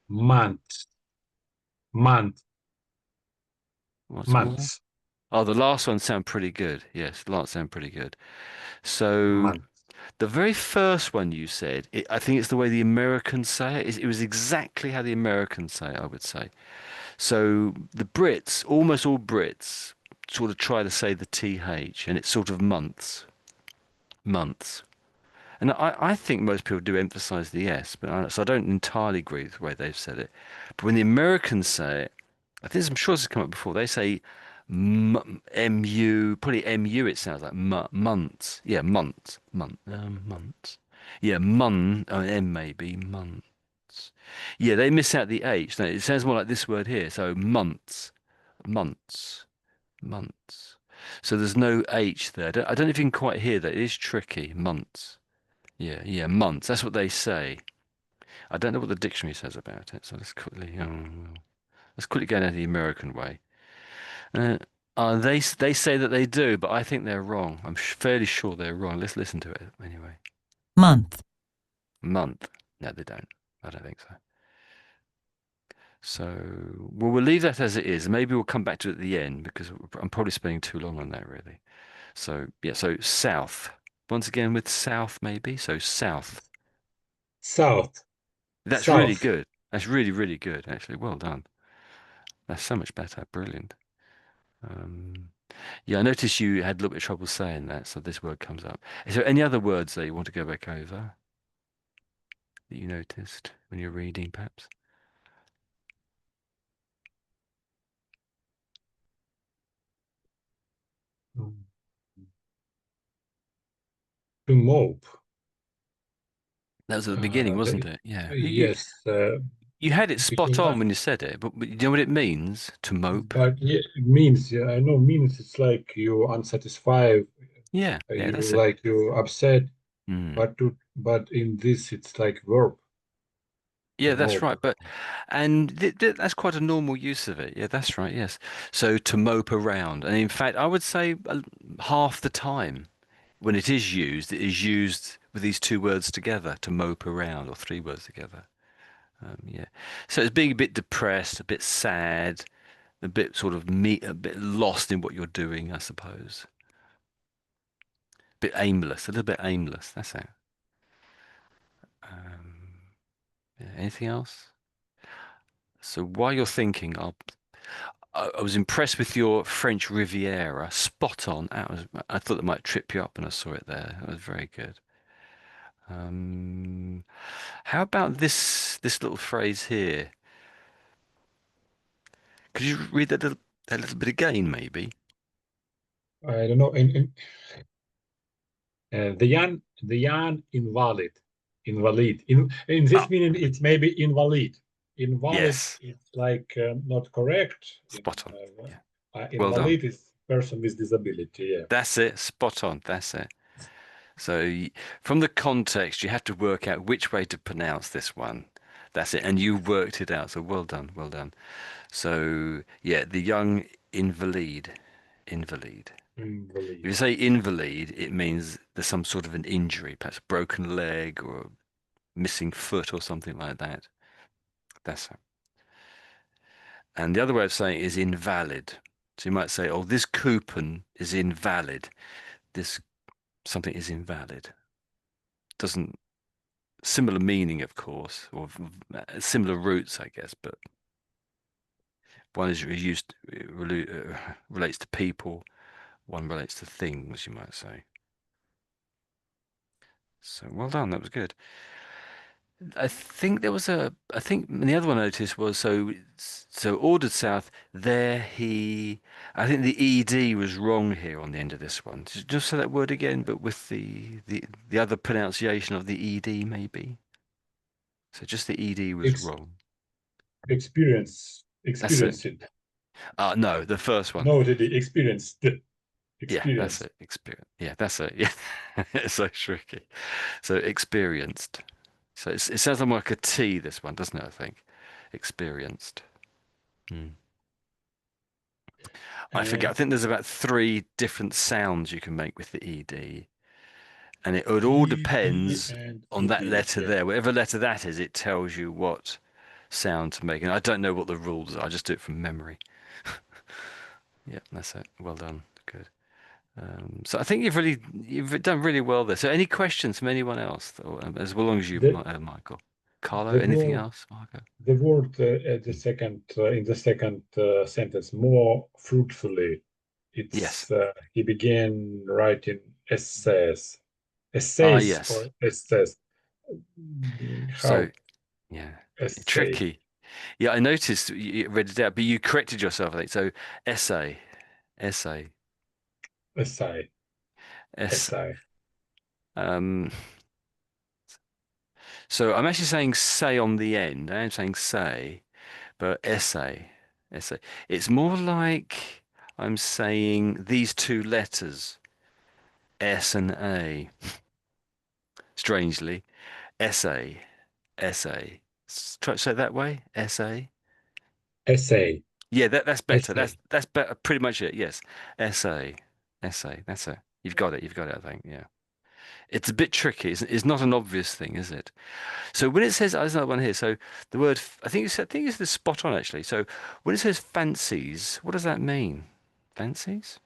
Month. Month. Once more. Months. Oh, the last one sound pretty good. Yes, the last sound pretty good. So Month. the very first one you said, I think it's the way the Americans say it. It was exactly how the Americans say it, I would say. So the Brits, almost all Brits, sort of try to say the TH, and it's sort of months, months. And I think most people do emphasize the S, but so I don't entirely agree with the way they've said it. But when the Americans say it, I'm sure this has come up before, they say MU, probably MU it sounds like months. Yeah, months, months. Yeah, M maybe, months. Yeah, they miss out the H. No, it sounds more like this word here. So months, months, months. So there's no H there. I don't know if you can quite hear that. It is tricky. Months. Yeah, months. That's what they say. I don't know what the dictionary says about it. So let's quickly go down the American way. Uh, they say that they do, but I think they're wrong. I'm fairly sure they're wrong. Let's listen to it anyway. month, Month. No, they don't. I don't think so. So, well, we'll leave that as it is. Maybe we'll come back to it at the end because I'm probably spending too long on that, really. So, yeah, so south. Once again with south, maybe. So, south. South. That's really South. good. That's really, really good, actually. Well done. That's so much better. Brilliant. Um, yeah, I noticed you had a little bit of trouble saying that, so this word comes up. Is there any other words that you want to go back over that you noticed when you're reading, perhaps? To mope. That was at the beginning, wasn't it? Yeah. You, Yes, you had it spot because on when you said it, but you know what it means? To mope? but yeah, it means, yeah, I know means it's like you unsatisfied, Yeah, yeah, that's it. you upset, Mm. but in this it's like verb to Yeah, that's mope. right. But and that's quite a normal use of it. Yeah, that's right. Yes. So to mope around, and in fact, I would say half the time when it is used with these two words together, to mope around, or three words together. Yeah. So it's being a bit depressed, a bit sad, a bit sort of a bit lost in what you're doing, I suppose. A bit aimless, a little bit aimless. That's it. Yeah, anything else? So while you're thinking, I was impressed with your French Riviera. Spot on. I thought that might trip you up when I saw it there. That was very good. How about this little phrase here? Could you read that little bit again, maybe? I don't know. The young invalid. In Oh, this meaning, it's maybe invalid. Invalid, yes. it's like not correct. Spot on. Yeah. Well done. Invalid is person with disability. Yeah. That's it. Spot on. That's it. So from the context, you have to work out which way to pronounce this one. That's it. And you worked it out. So well done. Well done. So yeah, the young invalid. Invalid. If you Invalid. say invalid, it means there's some sort of an injury, perhaps a broken leg or a missing foot or something like that. That's it. And the other way of saying it is invalid. So you might say, oh, this coupon is invalid. This something is invalid. Doesn't similar meaning, of course, or similar roots, I guess, but one is relates to people, one relates to things, you might say. So well done, that was good. I think the other one I noticed was so ordered south there I think the ed was wrong here on the end of this one. Just say that word again, but with the other pronunciation of the ed maybe. So just the ed was Ex wrong. That's it. Experience it. No, the first one. No, the experience. Yeah, that's Experience. it. Experience. Yeah, that's it. Yeah, it's so tricky. So experienced. So it sounds like a T, this one, doesn't it? I think. Experienced. I forget. I think there's about 3 different sounds you can make with the ED. And it all E, D, depends and on that ED. letter Yeah. there. Whatever letter that is, it tells you what sound to make. And I don't know what the rules are. I just do it from memory. Yeah, that's it. Well done. Good. So I think you've done really well there. So any questions from anyone else, as long as you, Michael, Carlo, The anything word, else, Marco? the word at the second in the second sentence, more fruitfully. Yes. It's he began writing essays, Yes. or essays. So How yeah, essay, tricky. Yeah, I noticed you read it out, but you corrected yourself, I think. So essay, essay, essay, s. essay. Um. So I'm actually saying say on the end. I am saying say, but essay, essay. It's more like I'm saying these 2 letters, S and A. Strangely, essay, essay. Try to say it that way. Essay. Essay, Yeah, that's better. essay. That's better. Pretty much it. Yes. Essay, essay. That's it. You've got it. You've got it. I think. Yeah. It's a bit tricky. It's not an obvious thing, is it? So when it says, there's another one here. So the word, I think it's the spot on actually. So when it says fancies, what does that mean? Fancies?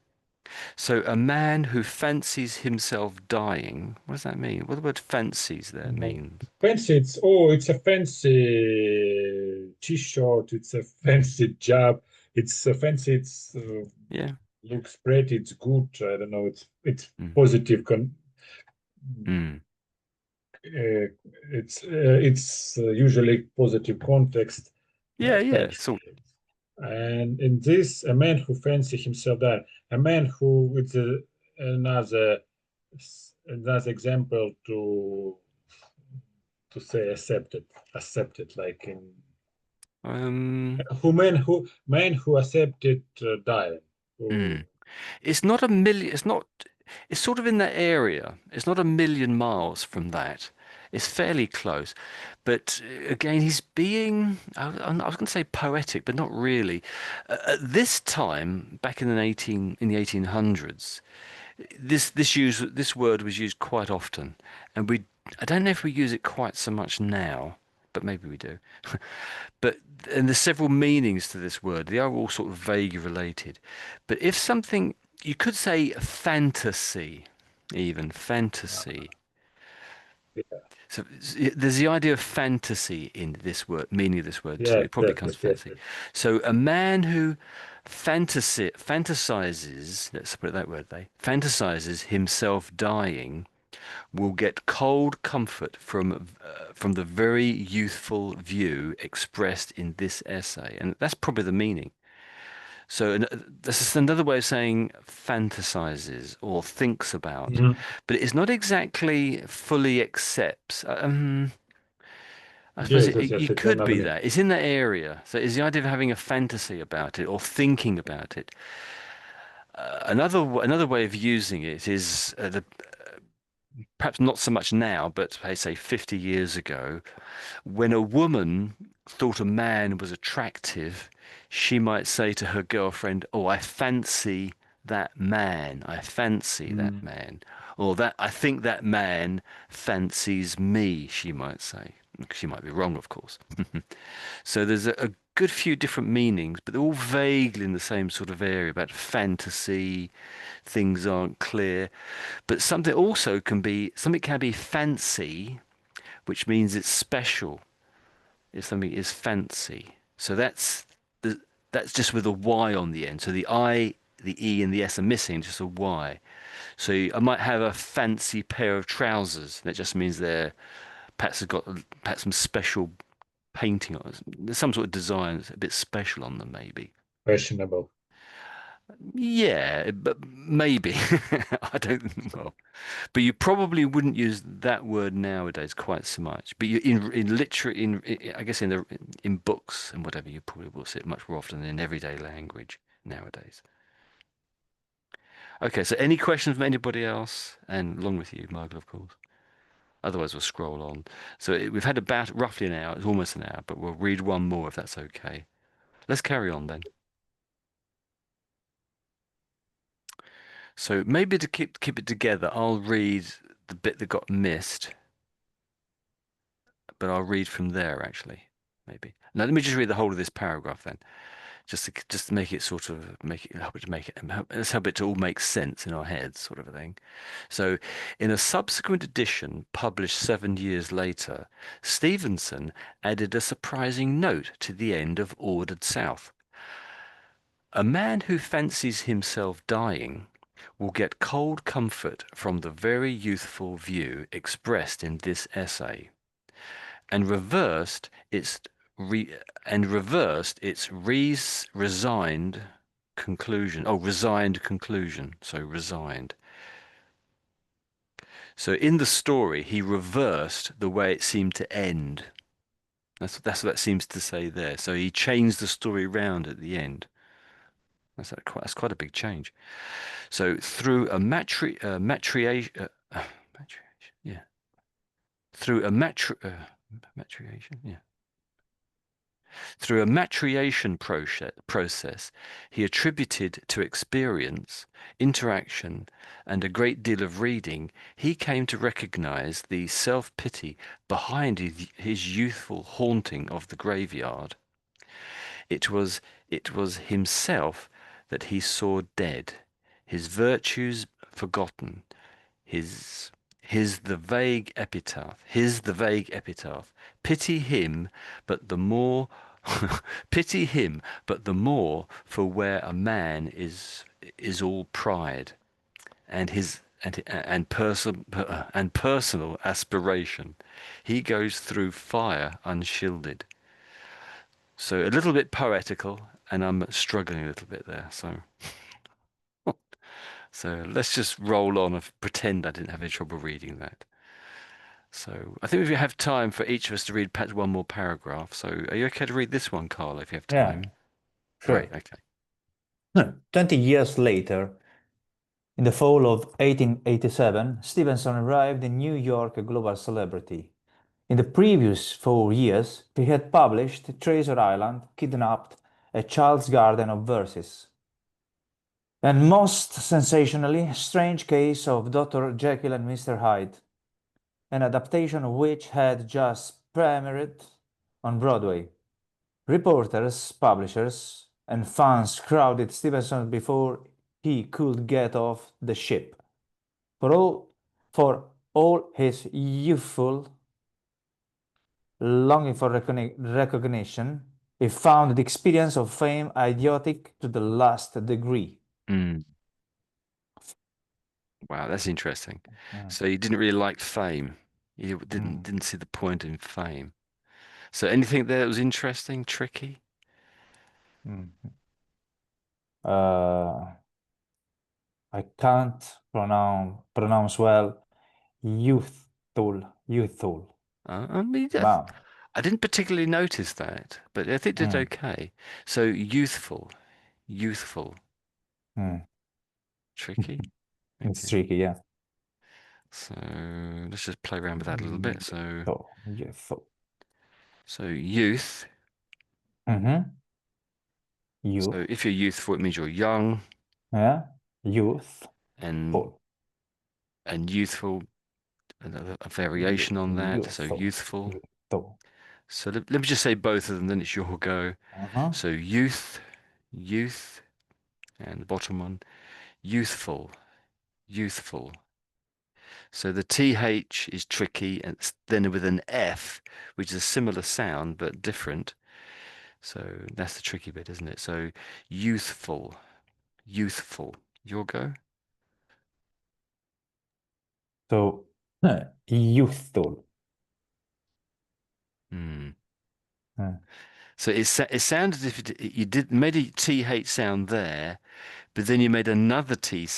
So a man who fancies himself dying, what does that mean? What the word fancies there means? Fancy, it's a fancy t-shirt, it's a fancy job, it's a fancy, Yeah. looks pretty, it's good. I don't know, it's Mm. positive. Mm. It's usually positive context. Yeah, yeah. Fancy. So And in this, a man who fancy himself that, a man who it's another example to to say accepted, like in Um, men who accepted dying. mm. It's not a million. It's not. It's sort of in that area. It's not a million miles from that. It's fairly close, but again, he's being. I was going to say poetic, but not really. At this time, back in the 1800s, this word was used quite often, and I don't know if we use it quite so much now, but maybe we do. But and there's several meanings to this word. They are all sort of vaguely related. But if something, you could say fantasy, even fantasy. Yeah. So there's the idea of fantasy in this word, meaning of this word too. Yes, It probably yes, comes yes, from yes, fantasy. yes. So a man who fantasizes, let's put it that word, fantasizes himself dying will get cold comfort from the very youthful view expressed in this essay, and that's probably the meaning. So this is another way of saying fantasizes or thinks about, Mhm. but it's not exactly fully accepts. I suppose Yes, yes, yes. you It's could another be meaning. that. It's in that area. So it's the idea of having a fantasy about it or thinking about it. Another way of using it is perhaps not so much now, but I say 50 years ago, when a woman thought a man was attractive, she might say to her girlfriend, "Oh, I fancy that man. I fancy that Mm. man." Or that I think that man fancies me, she might say. She might be wrong, of course. So there's a good few different meanings, but they're all vaguely in the same sort of area about fantasy, things aren't clear. But something can be fancy, which means it's special. If something is fancy. So that's just with a Y on the end. So the I, the E, and the S are missing, just a Y. So I might have a fancy pair of trousers. That just means they're perhaps some special painting on it. There's some sort of design that's a bit special on them, maybe. Questionable. Yeah, but maybe. I don't know. But you probably wouldn't use that word nowadays quite so much. But you in literature, I guess in books and whatever, you probably will see it much more often than in everyday language nowadays. Okay, so any questions from anybody else? And along with you, Michael, of course. Otherwise, we'll scroll on. So we've had about roughly an hour. It's almost an hour, but we'll read one more if that's okay. Let's carry on then. So maybe to keep it together, I'll read the bit that got missed, but I'll read from there actually, maybe. Now let me just read the whole of this paragraph then, just to make it sort of let's help it to all make sense in our heads, sort of a thing. So, in a subsequent edition published 7 years later, Stevenson added a surprising note to the end of Ordered South. A man who fancies himself dying will get cold comfort from the very youthful view expressed in this essay, and re, resigned conclusion. Oh, resigned conclusion. So resigned. So in the story, he reversed the way it seemed to end. That's what that seems to say there. So he changed the story round at the end. That's quite a big change. So through a matriation, yeah, through a matriation, yeah. Through a matriation process, he attributed to experience, interaction, and a great deal of reading, he came to recognize the self-pity behind his youthful haunting of the graveyard. It was himself that he saw dead, his virtues forgotten, his his the vague epitaph. Pity him, but the more pity him, but the more for where a man is all pride and his and personal aspiration. He goes through fire unshielded. So a little bit poetical, and I'm struggling a little bit there. So let's just roll on and pretend I didn't have any trouble reading that. So I think we have time for each of us to read perhaps one more paragraph. So are you okay to read this one, Carl, if you have Yeah, time? sure. Great, okay. 20 years later, in the fall of 1887, Stevenson arrived in New York, a global celebrity. In the previous 4 years, he had published Treasure Island, Kidnapped, A Child's Garden of Verses, and most sensationally, Strange Case of Dr. Jekyll and Mr. Hyde, an adaptation of which had just premiered on Broadway. Reporters, publishers, and fans crowded Stevenson before he could get off the ship. For all his youthful longing for recognition, he found the experience of fame idiotic to the last degree. Mm. Wow, that's interesting. Mm. So you didn't really like fame. You didn't see the point in fame. So anything there that was interesting, tricky? Mm. I can't pronounce well. Youthful. I mean, Wow. I didn't particularly notice that, but I think it did Mm. okay. So youthful, Mm. tricky. It's Okay. tricky, yeah. So let's just play around with that a little bit. So Youthful. Youth. Mm-hmm. Youth. So if you're youthful, it means you're young, Yeah. Youthful. and youthful, a variation on that. So Youthful. youthful. Youthful. So let me just say both of them, then it's your go. Uh-huh. So youth, and the bottom one, youthful. So the TH is tricky, and then with an F, which is a similar sound but different. So that's the tricky bit, isn't it? So youthful. Your go? So, youthful. Hmm. Uh, So it sounded as if you made a TH sound there, but then you made another TH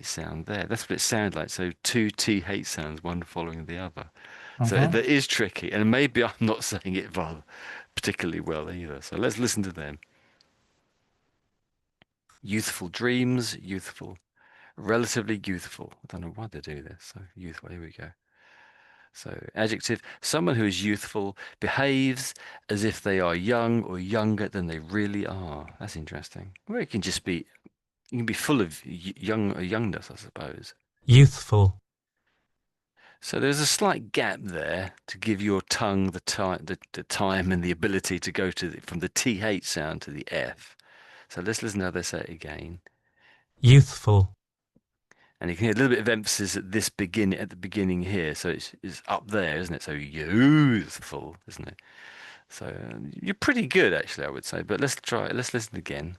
sound there. That's what it sounded like. So two TH sounds, one following the other. So uh-huh. that is tricky, and maybe I'm not saying it particularly well either. So let's listen to them. Youthful dreams, relatively youthful. I don't know why they do this. So youthful, here we go. So adjective, someone who is youthful behaves as if they are young or younger than they really are. That's interesting. Well, it can just be, you can be full of youngness, I suppose. youthful, So there's a slight gap there to give your tongue the time and the ability to go from the TH sound to the F. So let's listen to how they say it again. youthful, And you can hear a little bit of emphasis at the beginning here. So it's up there, isn't it? So youthful, isn't it? So you're pretty good, actually, I would say. But let's try it. Let's listen again.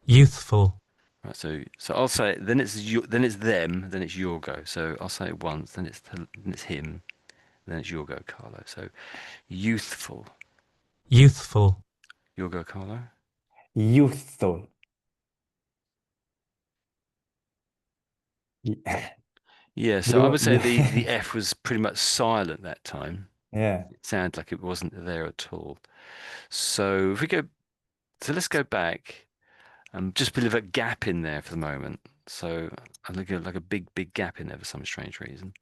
youthful, Right. So I'll say it, then it's then it's them, then it's your go. So I'll say it once, then it's him, then it's your go, Carlo. So youthful. youthful, Your go, Carlo. Youthful. Yeah. So I would say You, the F was pretty much silent that time. yeah. It sounded like it wasn't there at all. So let's go back. Just a bit of a gap in there for the moment. So I'm looking at like a big gap in there for some strange reason.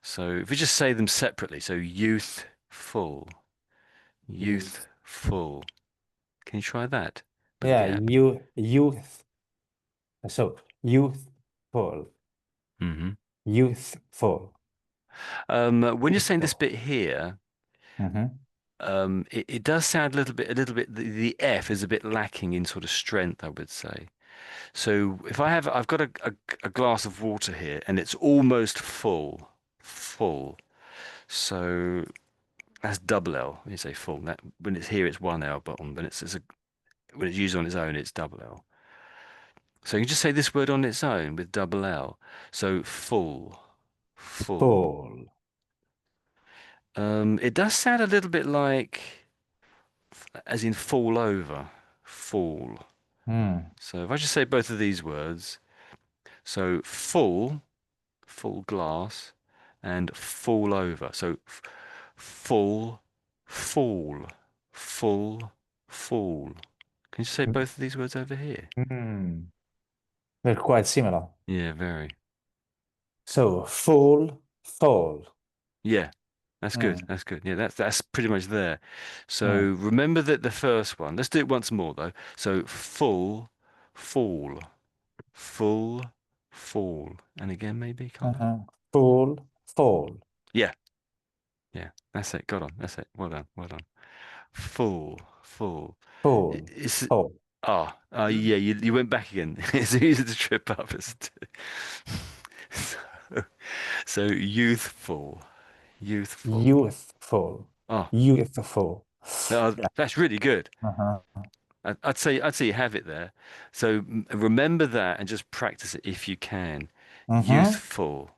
So if we just say them separately, so youthful. Can you try that with a Yeah, gap? youth. So, youthful. Mm-hmm. Youthful. When you're saying this Youthful. bit here, Mm-hmm. it does sound a little bit. The F is a bit lacking in sort of strength, I would say. So if I've got a glass of water here, and it's almost full. So that's double L when you say full. That when it's here, it's one L, but when when it's used on its own, it's double L. So you can just say this word on its own with double L. So full. Full. It does sound a little bit like, as in fall over, fall. Mm. So if I just say both of these words, so full glass, and fall over. So full, fall, full, fall. Can you say both of these words over here? Mm. They're quite similar. Yeah, very. So fall, fall. Yeah, that's good. Mm. That's good. Yeah, that's pretty much there. So Mm. remember that the first one. Let's do it once more though. So full, fall, full, fall, and again maybe, Carlo. Fall, fall, Yeah, yeah. That's it. Got on. That's it. Well done. Well done. Full, full. fall, It's fall. yeah. You went back again. It's easy to trip up. So, so youthful, youthful. Youthful, Oh, youthful. Yeah. that's really good. Uh-huh. I'd say you have it there. So remember that and just practice it if you can. Mm-hmm. Youthful.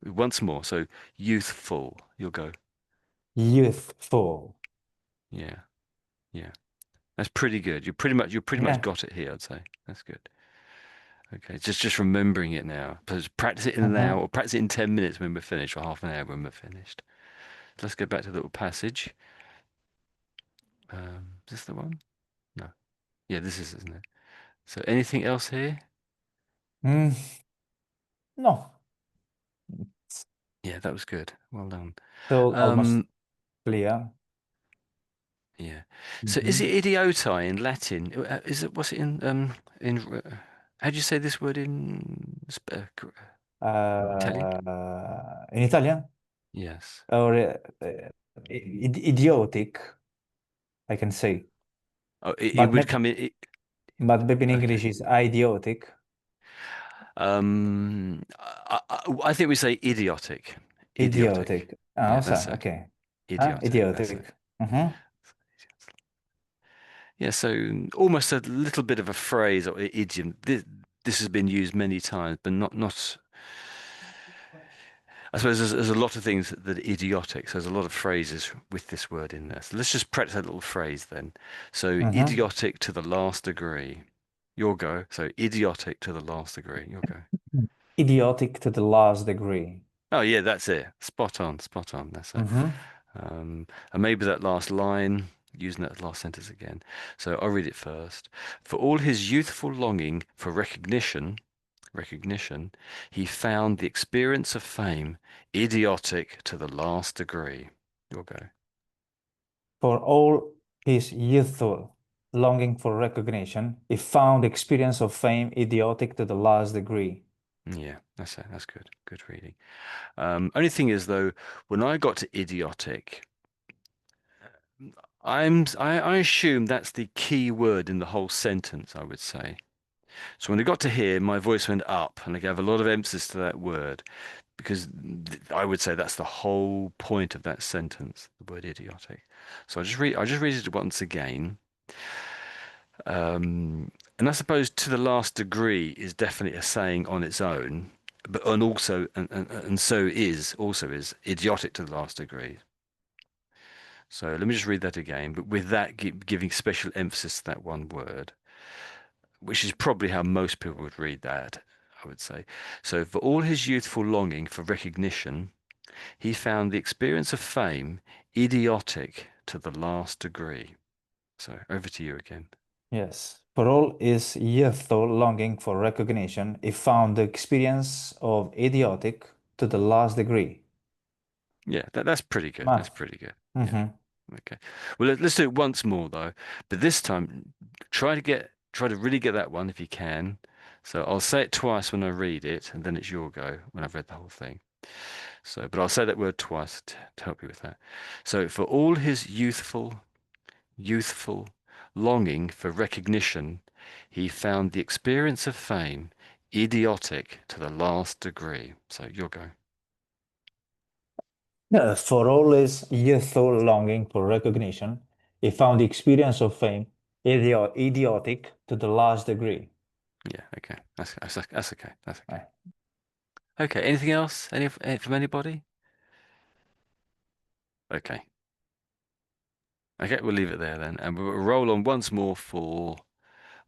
Once more. So youthful. You'll go. Youthful. Yeah, yeah. That's pretty good. You pretty much Yeah. got it here, I'd say. That's good. Okay, just remembering it now. Just practice it in an Mm-hmm. hour, or practice it in 10 minutes when we're finished, or half an hour when we're finished. Let's go back to the little passage. Is this the one? No. Yeah, this is, isn't it? So anything else here? Mm. No. Yeah, that was good. Well done. Still almost Um, clear. yeah. So is Mm-hmm. it idioti in Latin? Is it? What's it in? How do you say this word in Italian? In Italian Yes. or idiotic, I can say, Oh, it but would maybe, come in. but maybe in Okay. English is idiotic. I think we say idiotic. Idiotic. Idiotic. Yeah, Also, that's it. okay. Idiotic. That's it. Idiotic. Mm-hmm. Yeah, so almost a little bit of a phrase or idiom. This has been used many times, but not. I suppose there's a lot of things that are idiotic. So there's a lot of phrases with this word in there. So let's just practice that little phrase then. So Mm-hmm. idiotic to the last degree. You'll go. So idiotic to the last degree. You'll go. Idiotic to the last degree. Oh yeah, that's it. Spot on. Spot on. That's it. Mm-hmm. And maybe that last line, using that last sentence again. So I'll read it first. For all his youthful longing for recognition, he found the experience of fame idiotic to the last degree. You'll go. For all his youthful longing for recognition, he found experience of fame idiotic to the last degree. Yeah, that's it. That's good. Good reading. Only thing is though, when I got to idiotic, I assume that's the key word in the whole sentence, I would say. So when I got to here, my voice went up and I gave a lot of emphasis to that word because I would say that's the whole point of that sentence, the word idiotic. So I just read it once again. And I suppose to the last degree is definitely a saying on its own, but and so is idiotic to the last degree. So let me just read that again, but with that giving special emphasis to that one word, which is probably how most people would read that, I would say. So for all his youthful longing for recognition, he found the experience of fame idiotic to the last degree. So over to you again. Yes. For all his youthful longing for recognition, he found the experience of idiotic to the last degree. Yeah, that's pretty good. That's Math. pretty good. Yeah. Mm-hmm. Okay. Well, let's do it once more though. But this time, try to really get that one if you can. So I'll say it twice when I read it, and then it's your go when I've read the whole thing. So, but I'll say that word twice to help you with that. So, for all his youthful longing for recognition, he found the experience of fame idiotic to the last degree. So, your go. For all his youthful longing for recognition, he found the experience of fame idiotic to the last degree. Yeah. Okay. That's okay. That's okay. Right. Okay. Anything else? Any from anybody? Okay. Okay, we'll leave it there then. And we'll roll on once more for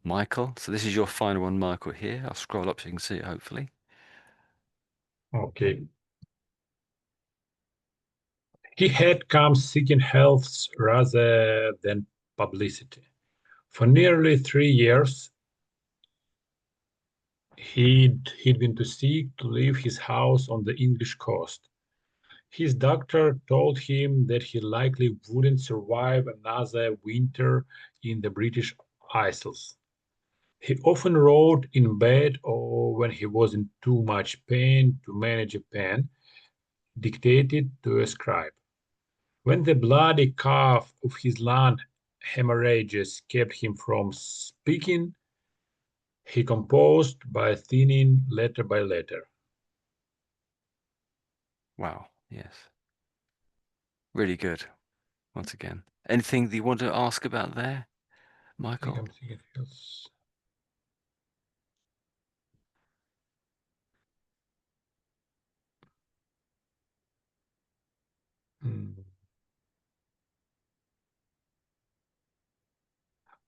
Michael. So this is your final one, Michael, here. I'll scroll up so you can see it, hopefully. Okay. He had come seeking health rather than publicity. For nearly 3 years, he'd been to seek to leave his house on the English coast. His doctor told him that he likely wouldn't survive another winter in the British Isles. He often wrote in bed or when he was in too much pain to manage a pen, dictated to a scribe. When the bloody cough of his lung hemorrhages kept him from speaking, he composed by thinning letter by letter. Wow. Yes. Really good. Once again. Anything that you want to ask about there, Michael? I'm thinking else.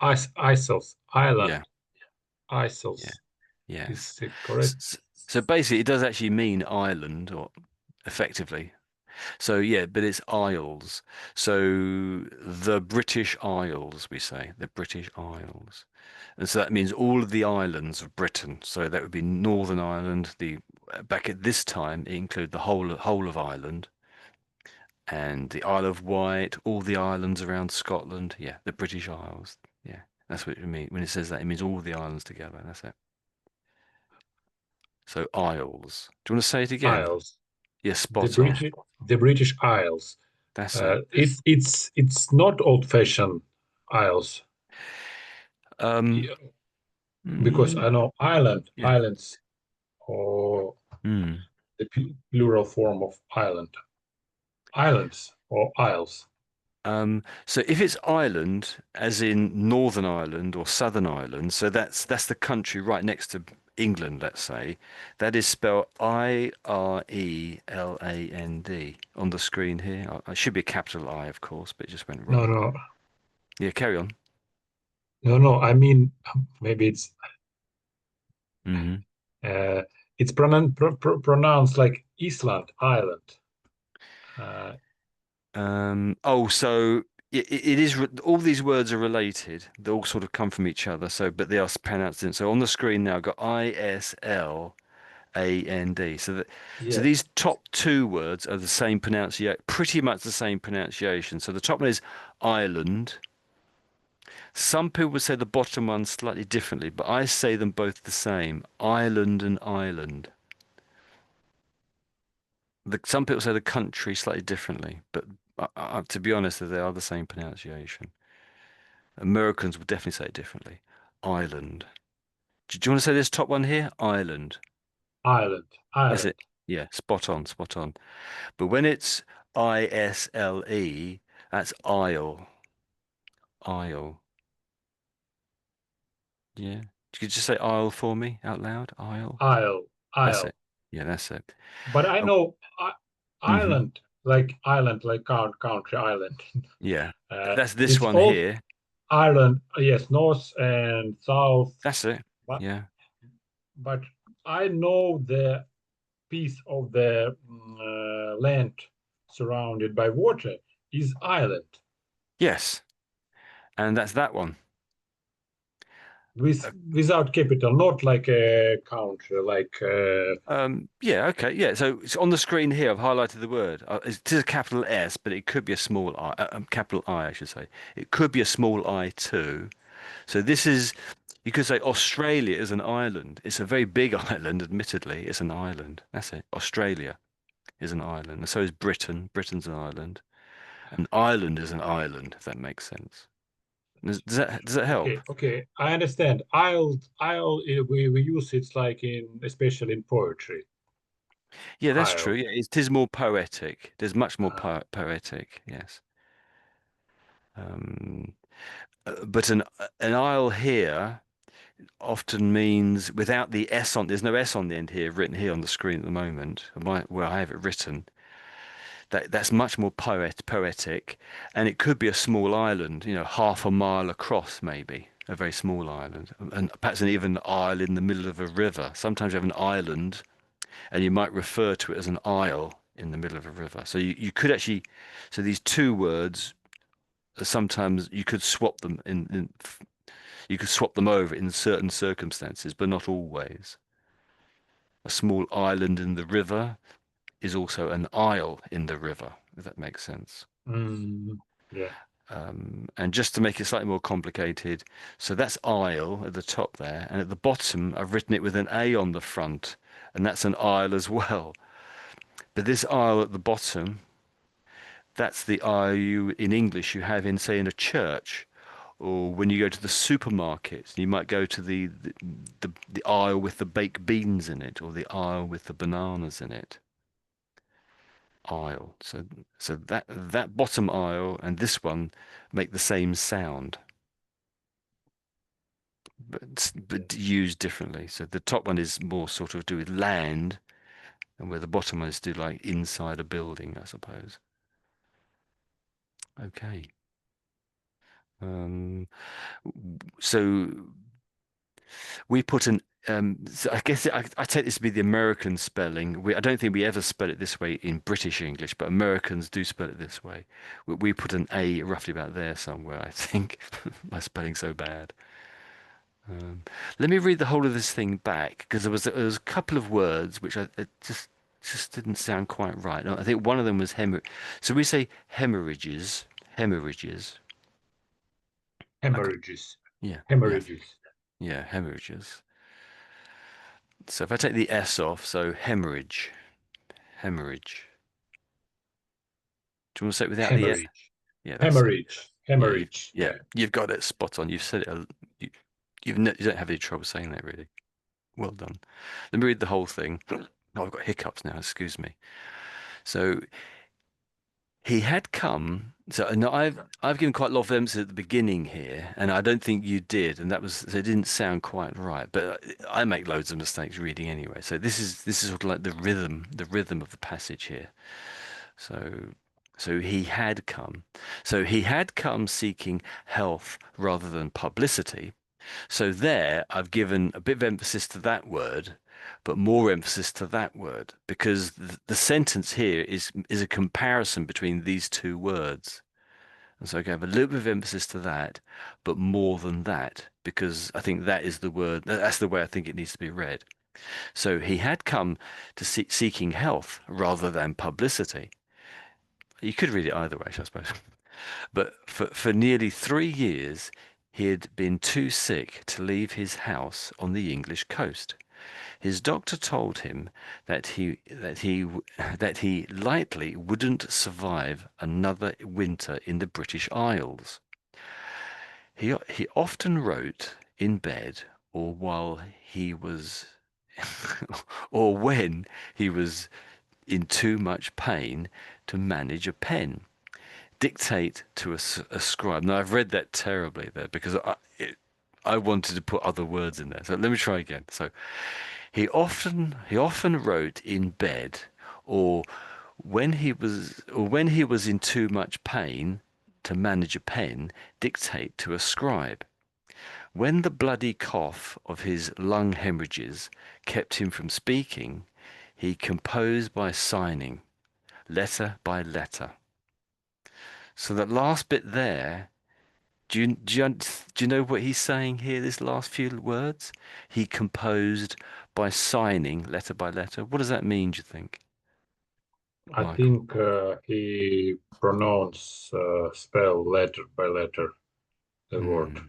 Isles, island, Yeah. Isles Yes. is correct. So basically, it does actually mean island, or effectively. So yeah, but it's Isles. So the British Isles, we say, the British Isles. And so that means all of the islands of Britain. So that would be Northern Ireland. Back at this time, it included the whole of Ireland and the Isle of Wight, all the islands around Scotland. Yeah, the British Isles. Yeah, that's what it means. When it says that, it means all the islands together. That's it. So Isles. Do you want to say it again? Isles, Yeah, the spot on. British Isles. That's it. It's not old-fashioned Isles. Um, Yeah, because mm, I know yeah. islands, or Mm. the plural form of islands or isles. So if it's Ireland, as in Northern Ireland or Southern Ireland, so that's the country right next to England, let's say, that is spelled Ireland on the screen here. It should be a capital I, of course, but it just went No, wrong. no, Yeah, carry on. no. I mean, maybe Hmm uh, it's pronounced like Island, Island. Uh, So it is all these words are related. They all sort of come from each other. So, but they are pronounced in. So on the screen now, I've got Island. So yeah, these top two words are the same pronunciation, pretty much the same pronunciation. So the top one is island. Some people would say the bottom one slightly differently, but I say them both the same. Island and island. Some people say the country slightly differently, but to be honest, they are the same pronunciation. Americans would definitely say it differently. Island. Do you want to say this top one here? Island. Island, That's Island, it. Yeah, spot on, spot on. But when it's Isle, that's Isle. Isle. Yeah. Could you just say Isle for me out loud? Isle. Isle, That's Isle. it. Yeah, that's it. But I Oh, know hmm island, like country island. Yeah. That's this It's one all here. Ireland, yes, north and south. That's it. But Yeah. but I know the piece of the land surrounded by water is island Yes. And that's that one. without capital, not like a country, like Yeah, okay, yeah. So it's on the screen here. I've highlighted the word. It is a capital S, but it could be a small I, capital I should say. It could be a small I too. So this is, you could say Australia is an island. It's a very big island, admittedly. It's an island. That's it. Australia is an island. And so is Britain. Britain's an island. And Ireland is an island, if that makes sense. Does that help? okay, I understand. Isle, we use it like in, especially in poetry. Yeah, that's true. Isle. Yeah, it is more poetic. There's much more Uh, poetic. Yes. Um, but an isle here often means without the S on. There's no S on the end here, written here on the screen at the moment. Where I have it written. That's much more poetic, and it could be a small island. Half a mile across, maybe a very small island, and perhaps even an isle in the middle of a river. Sometimes you have an island, and you might refer to it as an isle in the middle of a river. So you could actually, so these two words, sometimes you could swap them you could swap them over in certain circumstances, but not always. A small island in the river is also an isle in the river, if that makes sense. Yeah. And just to make it slightly more complicated, so that's isle at the top there, and at the bottom I've written it with an A on the front, and that's an isle as well. But this isle at the bottom, that's the aisle in English you have in, say, in a church, or when you go to the supermarket, you might go to the aisle with the baked beans in it, or the aisle with the bananas in it. Aisle. So that bottom aisle and this one make the same sound, but used differently. So the top one is more sort of do with land, and where the bottom one is do like inside a building, I suppose. Okay. So we put an so I guess I take this to be the American spelling. I don't think we ever spell it this way in British English, but Americans do spell it this way. We put an A roughly about there somewhere, I think. My spelling's so bad. Let me read the whole of this thing back, because there was a couple of words which it just didn't sound quite right. I think one of them was hemorrhage. So we say hemorrhages. Hemorrhages. Yeah. Hemorrhages. Yeah, hemorrhages. So if I take the S off, so hemorrhage. Do you want to say it without the S? Yeah, Hemorrhage. Yeah, you've got it spot on. You've said it. You don't have any trouble saying that, really. Well done. Let me read the whole thing. Oh, I've got hiccups now. Excuse me. So he had come. So no, I've given quite a lot of emphasis at the beginning here, and I don't think you did, and so it didn't sound quite right. But I make loads of mistakes reading anyway. So this is sort of like the rhythm of the passage here. So he had come. So he had come seeking health rather than publicity. So there, I've given a bit of emphasis to that word, but more emphasis to that word, because the sentence here is a comparison between these two words. And so I have a little bit of emphasis to that, but more than that, because I think that is the word, that's the way I think it needs to be read. So he had come to seeking health rather than publicity. You could read it either way, I suppose. But for nearly 3 years, he had been too sick to leave his house on the English coast. His doctor told him that he likely wouldn't survive another winter in the British Isles. He often wrote in bed, or while he was or when he was in too much pain to manage a pen, dictate to a scribe. Now, I've read that terribly there, because I wanted to put other words in there. So let me try again. So he often wrote in bed, or when he was in too much pain to manage a pen, dictate to a scribe. When the bloody cough of his lung hemorrhages kept him from speaking, he composed by signing, letter by letter. So that last bit there, do you know what he's saying here, this last few words? He composed by signing, letter by letter. What does that mean, do you think? I think he spell letter by letter the word.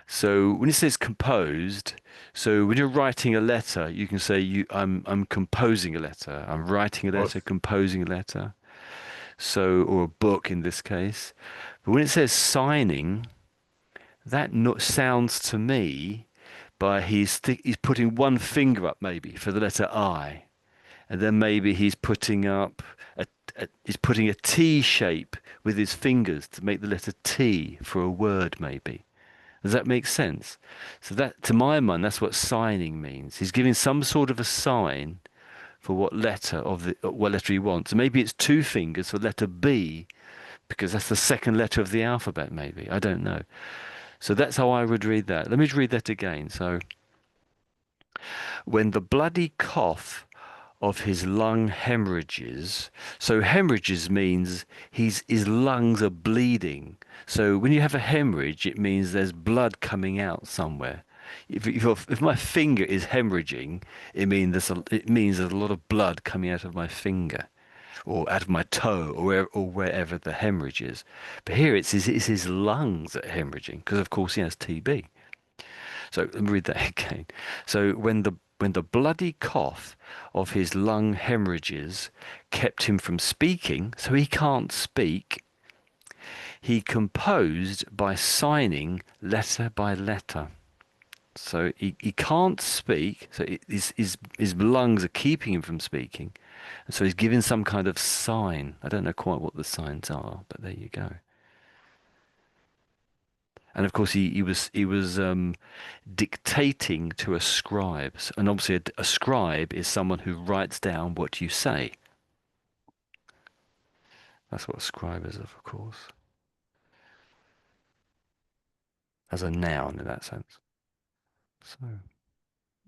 So when it says composed, so when you're writing a letter, you can say I'm composing a letter. I'm writing a letter, composing a letter. So, or a book in this case. But when it says signing, that sounds to me by he's putting one finger up maybe for the letter I, and then maybe he's putting up he's putting a T shape with his fingers to make the letter T for a word maybe. Does that make sense? So that, to my mind, that's what signing means. He's giving some sort of a sign for what letter he wants. Maybe it's 2 fingers for letter B, because that's the second letter of the alphabet, maybe. I don't know. So that's how I would read that. Let me read that again. So, when the bloody cough of his lung hemorrhages. So hemorrhages means his lungs are bleeding. So when you have a hemorrhage, it means there's blood coming out somewhere. If my finger is hemorrhaging, it means there's a lot of blood coming out of my finger, or out of my toe, or wherever the hemorrhage is. But here it's his lungs that are hemorrhaging, because of course he has TB. So let me read that again. So when the bloody cough of his lung hemorrhages kept him from speaking, so he can't speak, he composed by signing letter by letter. So he can't speak, so his lungs are keeping him from speaking. And so he's giving some kind of sign. I don't know quite what the signs are, but there you go. And of course, he was dictating to a scribe, and obviously a scribe is someone who writes down what you say. That's what a scribe is, of course, as a noun in that sense.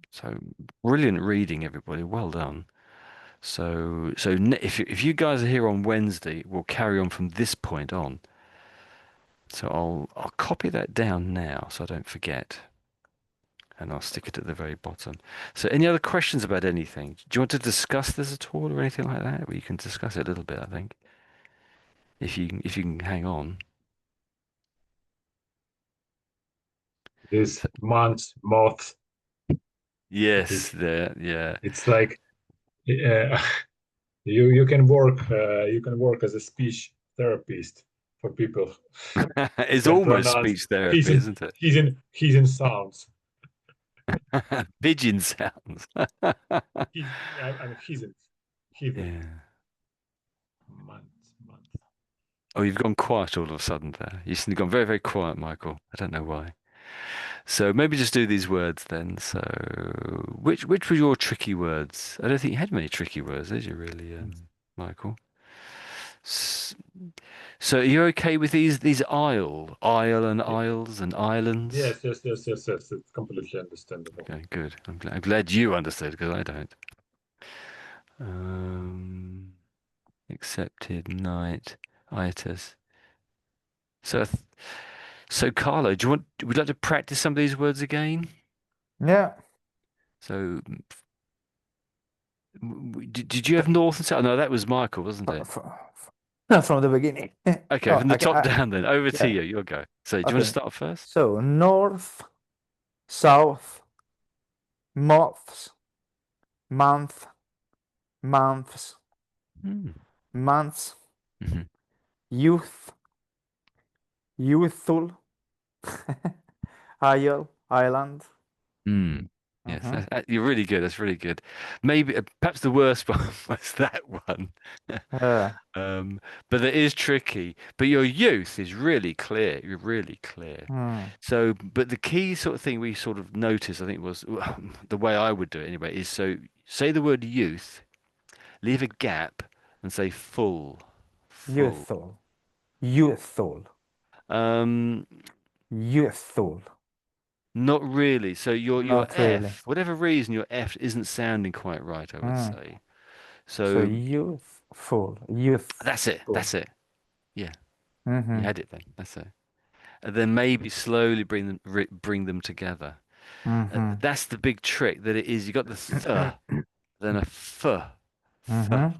So brilliant reading, everybody. Well done. So if you guys are here on Wednesday, we'll carry on from this point on. So I'll copy that down now so I don't forget. And I'll stick it at the very bottom. So any other questions about anything? Do you want to discuss this at all or anything like that? Well, you can discuss it a little bit, I think. If you can hang on. This month, moth. Yes, there, yeah. It's like you can work as a speech therapist for people. It's Can almost pronounce. speech therapy, isn't it? He's in sounds. Pigeon sounds. He's in. Yeah. Month. Oh, you've gone quiet all of a sudden there. You've gone very, very quiet, Michael. I don't know why. So maybe just do these words then. So which were your tricky words? I don't think you had many tricky words, did you really, Michael? So are you okay with these isle and isles and islands? Yes. It's completely understandable. Okay, good. I'm glad you understood, because I don't. Accepted, night, itis. So Carlo, would you like to practice some of these words again? Yeah. So did you have north and south? No, that was Michael, wasn't it? From the beginning. Okay, Oh, from the top down then. Over to yeah. you. You'll go. So do you want to start first? So north, south, moths, month, months, months, Mhm. youth, youthful, island. Yes, Mhm. you're really good. That's really good. Maybe perhaps the worst one was that one. But it is tricky. But your youth is really clear. You're really clear. So, but the key sort of thing we sort of noticed, I think, was the way I would do it anyway, is so say the word youth, leave a gap, and say full. Youthful, youthful, Um, youthful. Not really. So your Not really. F, whatever reason your F isn't sounding quite right, I would say. So So youthful. that's it. That's it. Yeah, you Mm-hmm. had it then. That's it. And then maybe slowly bring them together. Mm-hmm. That's the big trick. That it is. You got the then a f. Mm-hmm.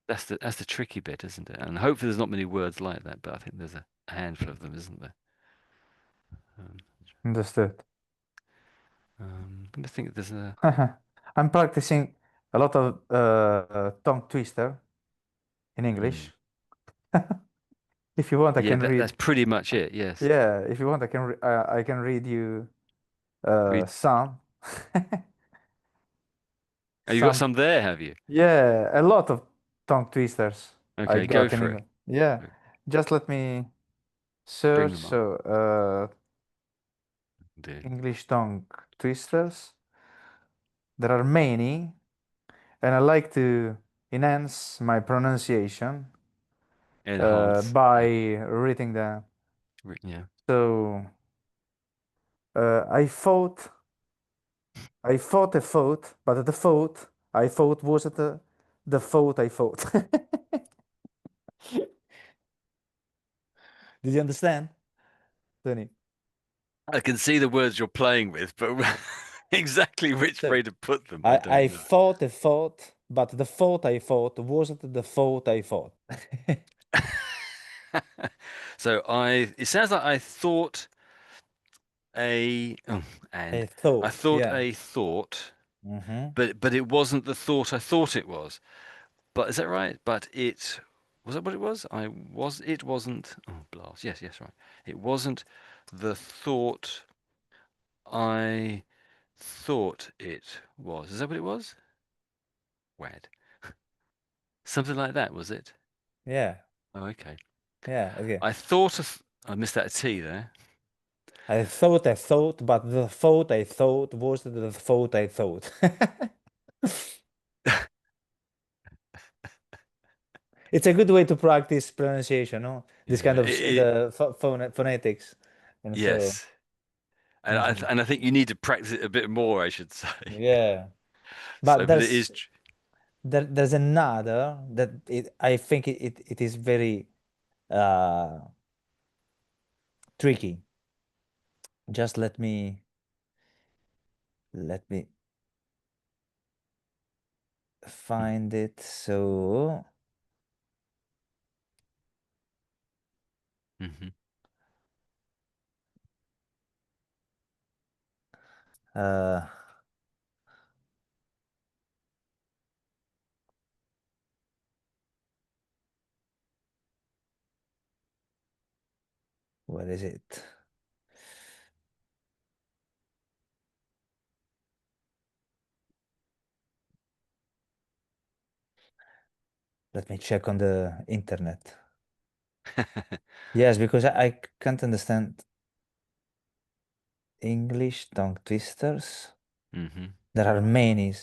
That's the tricky bit, isn't it? And hopefully there's not many words like that, but I think there's a handful of them, isn't there? Understood. I'm gonna think there's a. I'm practicing a lot of tongue twister in English. If you want, I Yeah, can read. that's pretty much it. Yes. Yeah, if you want, I can read you Read. some. Oh, you got some there, have you? Yeah, a lot of tongue twisters I Okay, go got in for it. English. Yeah, just let me Bring search. them up. So, Indeed. English tongue twisters. There are many, and I like to enhance my pronunciation Enhance. by Yeah. reading them. Yeah. So, I fought a foot, but the foot I thought wasn't the thought I thought. Did you understand, Tony? I can see the words you're playing with, but exactly which So way to put them, I I don't know. thought a thought, but the thought I thought wasn't the thought I thought. So it sounds like I thought A I thought, thought yeah. a thought, Mm-hmm. but it wasn't the thought I thought it was. But is that right? But was that what it was? It wasn't, oh, blast. Yes, right. It wasn't the thought I thought it was. Is that what it was? Wad. Something like that, was it? Yeah, Oh, okay. yeah, okay. I missed that T there. I thought, but the thought I thought wasn't the thought I thought. It's a good way to practice pronunciation, no? This kind Yeah, of phonetics. And so, yes. And mhm. I think you need to practice it a bit more, I should say. Yeah. So, But but it is there's another that I think it is very uh tricky. Just let me find it. So Mhm. uh what is it? Let me check on the internet. Yes, because I can't understand English tongue twisters. Mhm. There are many.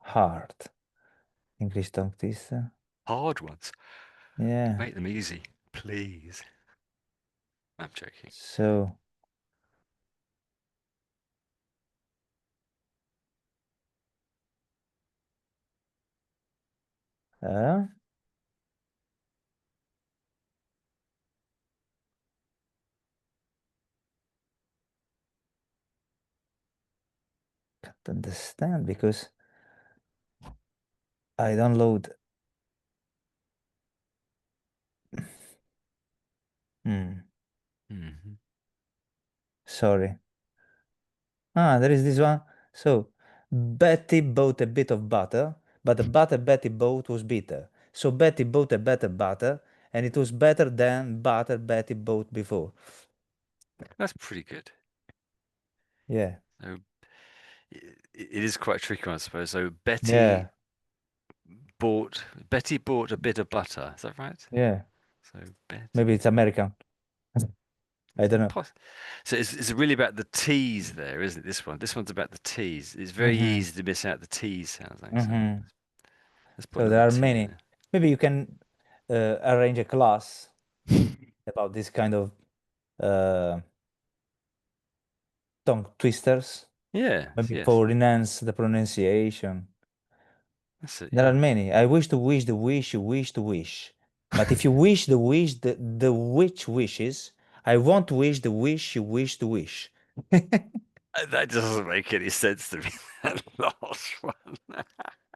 Hard. English tongue twister. Hard ones. Yeah. Make them easy, please. I'm joking. So uh can't understand because I download. Mhm. Sorry. There is this one. So Betty bought a bit of butter, but the butter Betty bought was bitter. So Betty bought a better butter, and it was better than butter Betty bought before. That's pretty good. Yeah. So it is quite a tricky one, I suppose. So Yeah. Betty bought a bit of butter. Is that right? Yeah. So Betty. Maybe it's American. I don't know. So it's really about the T's there, isn't it? This one's about the T's. It's very Mm-hmm. easy to miss out the T's, sounds like. So Mm-hmm. let's put a So there little are T many. Maybe you can arrange a class there. about this kind of uh, tongue twisters, Yes, maybe yes. for enhance the pronunciation. That's it, There are yeah. many. I wish to wish the wish you wish to wish. But if you wish the wish the witch wishes, I won't wish the wish you wish to wish. That doesn't make any sense to me, that last one.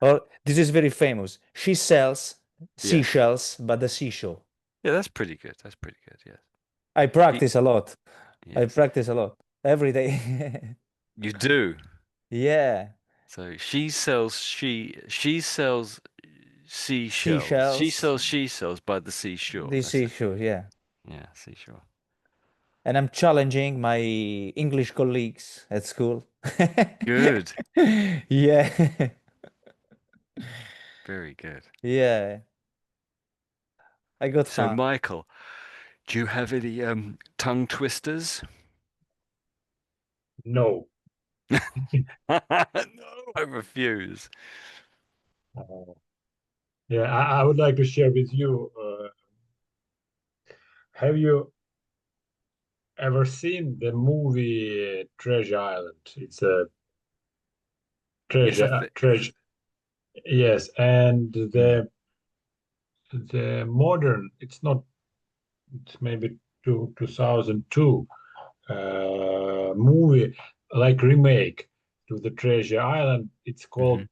Or this is very famous. She sells Yes. seashells by the seashore. Yeah, that's pretty good. That's pretty good, yes. I practice a lot. I Yes. practice a lot every day. You do. Yeah. So she sells seashells. Seashells, She sells by the seashore. the That's it. seashore, yeah. Yeah, seashore. And I'm challenging my English colleagues at school. Good. Yeah. Very good. Yeah. I got So fun. Michael, do you have any tongue twisters? No. No, I refuse. Yeah, I would like to share with you. Have you ever seen the movie Treasure Island? It's a Yes, I treasure. Yes, and Mm. the modern. It's not. It's maybe 2002 movie like remake to the Treasure Island. It's called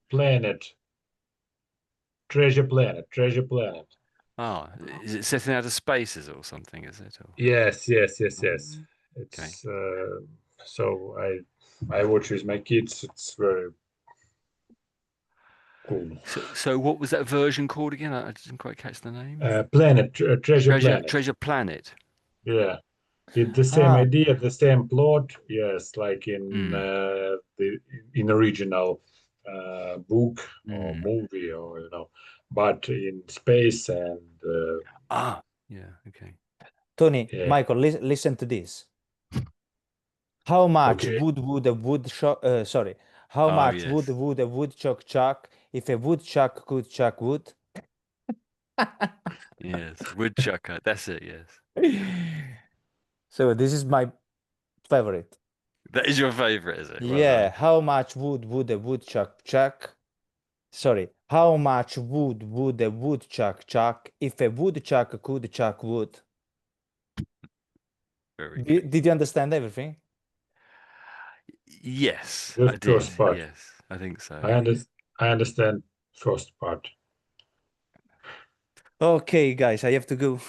Treasure Planet. Oh, is it set in outer spaces or something, is it? Or... Yes. Mm, okay. It's so I watch with my kids. It's very cool. So what was that version called again? I didn't quite catch the name. Treasure Planet. Treasure Planet. Yeah, it's the same Ah, idea, the same plot. Yes, like Mm. in original book or Mm. movie, or but in space and Ah, yeah, okay. Tony, yeah. Michael, listen to this. How much Okay. would a woodchuck, sorry, how Oh, much yes. would a woodchuck chuck if a woodchuck could chuck wood? Yes, woodchucker. That's it, yes. So this is my favorite. That is your favorite, is it? Well Yeah, done. how much would a woodchuck chuck? Sorry, how much would a woodchuck chuck if a woodchuck could chuck wood? Very good. Did you understand everything? Yes, I Just did. first part. Yes, I think so. I understand first part. Okay, guys, I have to go.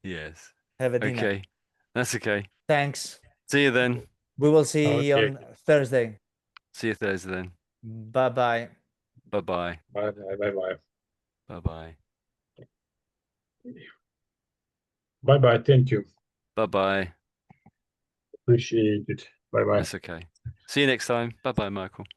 Yes. Have a dinner. Okay. That's okay. Thanks. See you then. We will see you Okay. on Thursday. See you Thursday then. Bye-bye. Bye-bye. Bye bye. Bye-bye. Bye bye. Thank you. Bye-bye. Appreciate it. Bye bye. That's okay. See you next time. Bye-bye, Michael.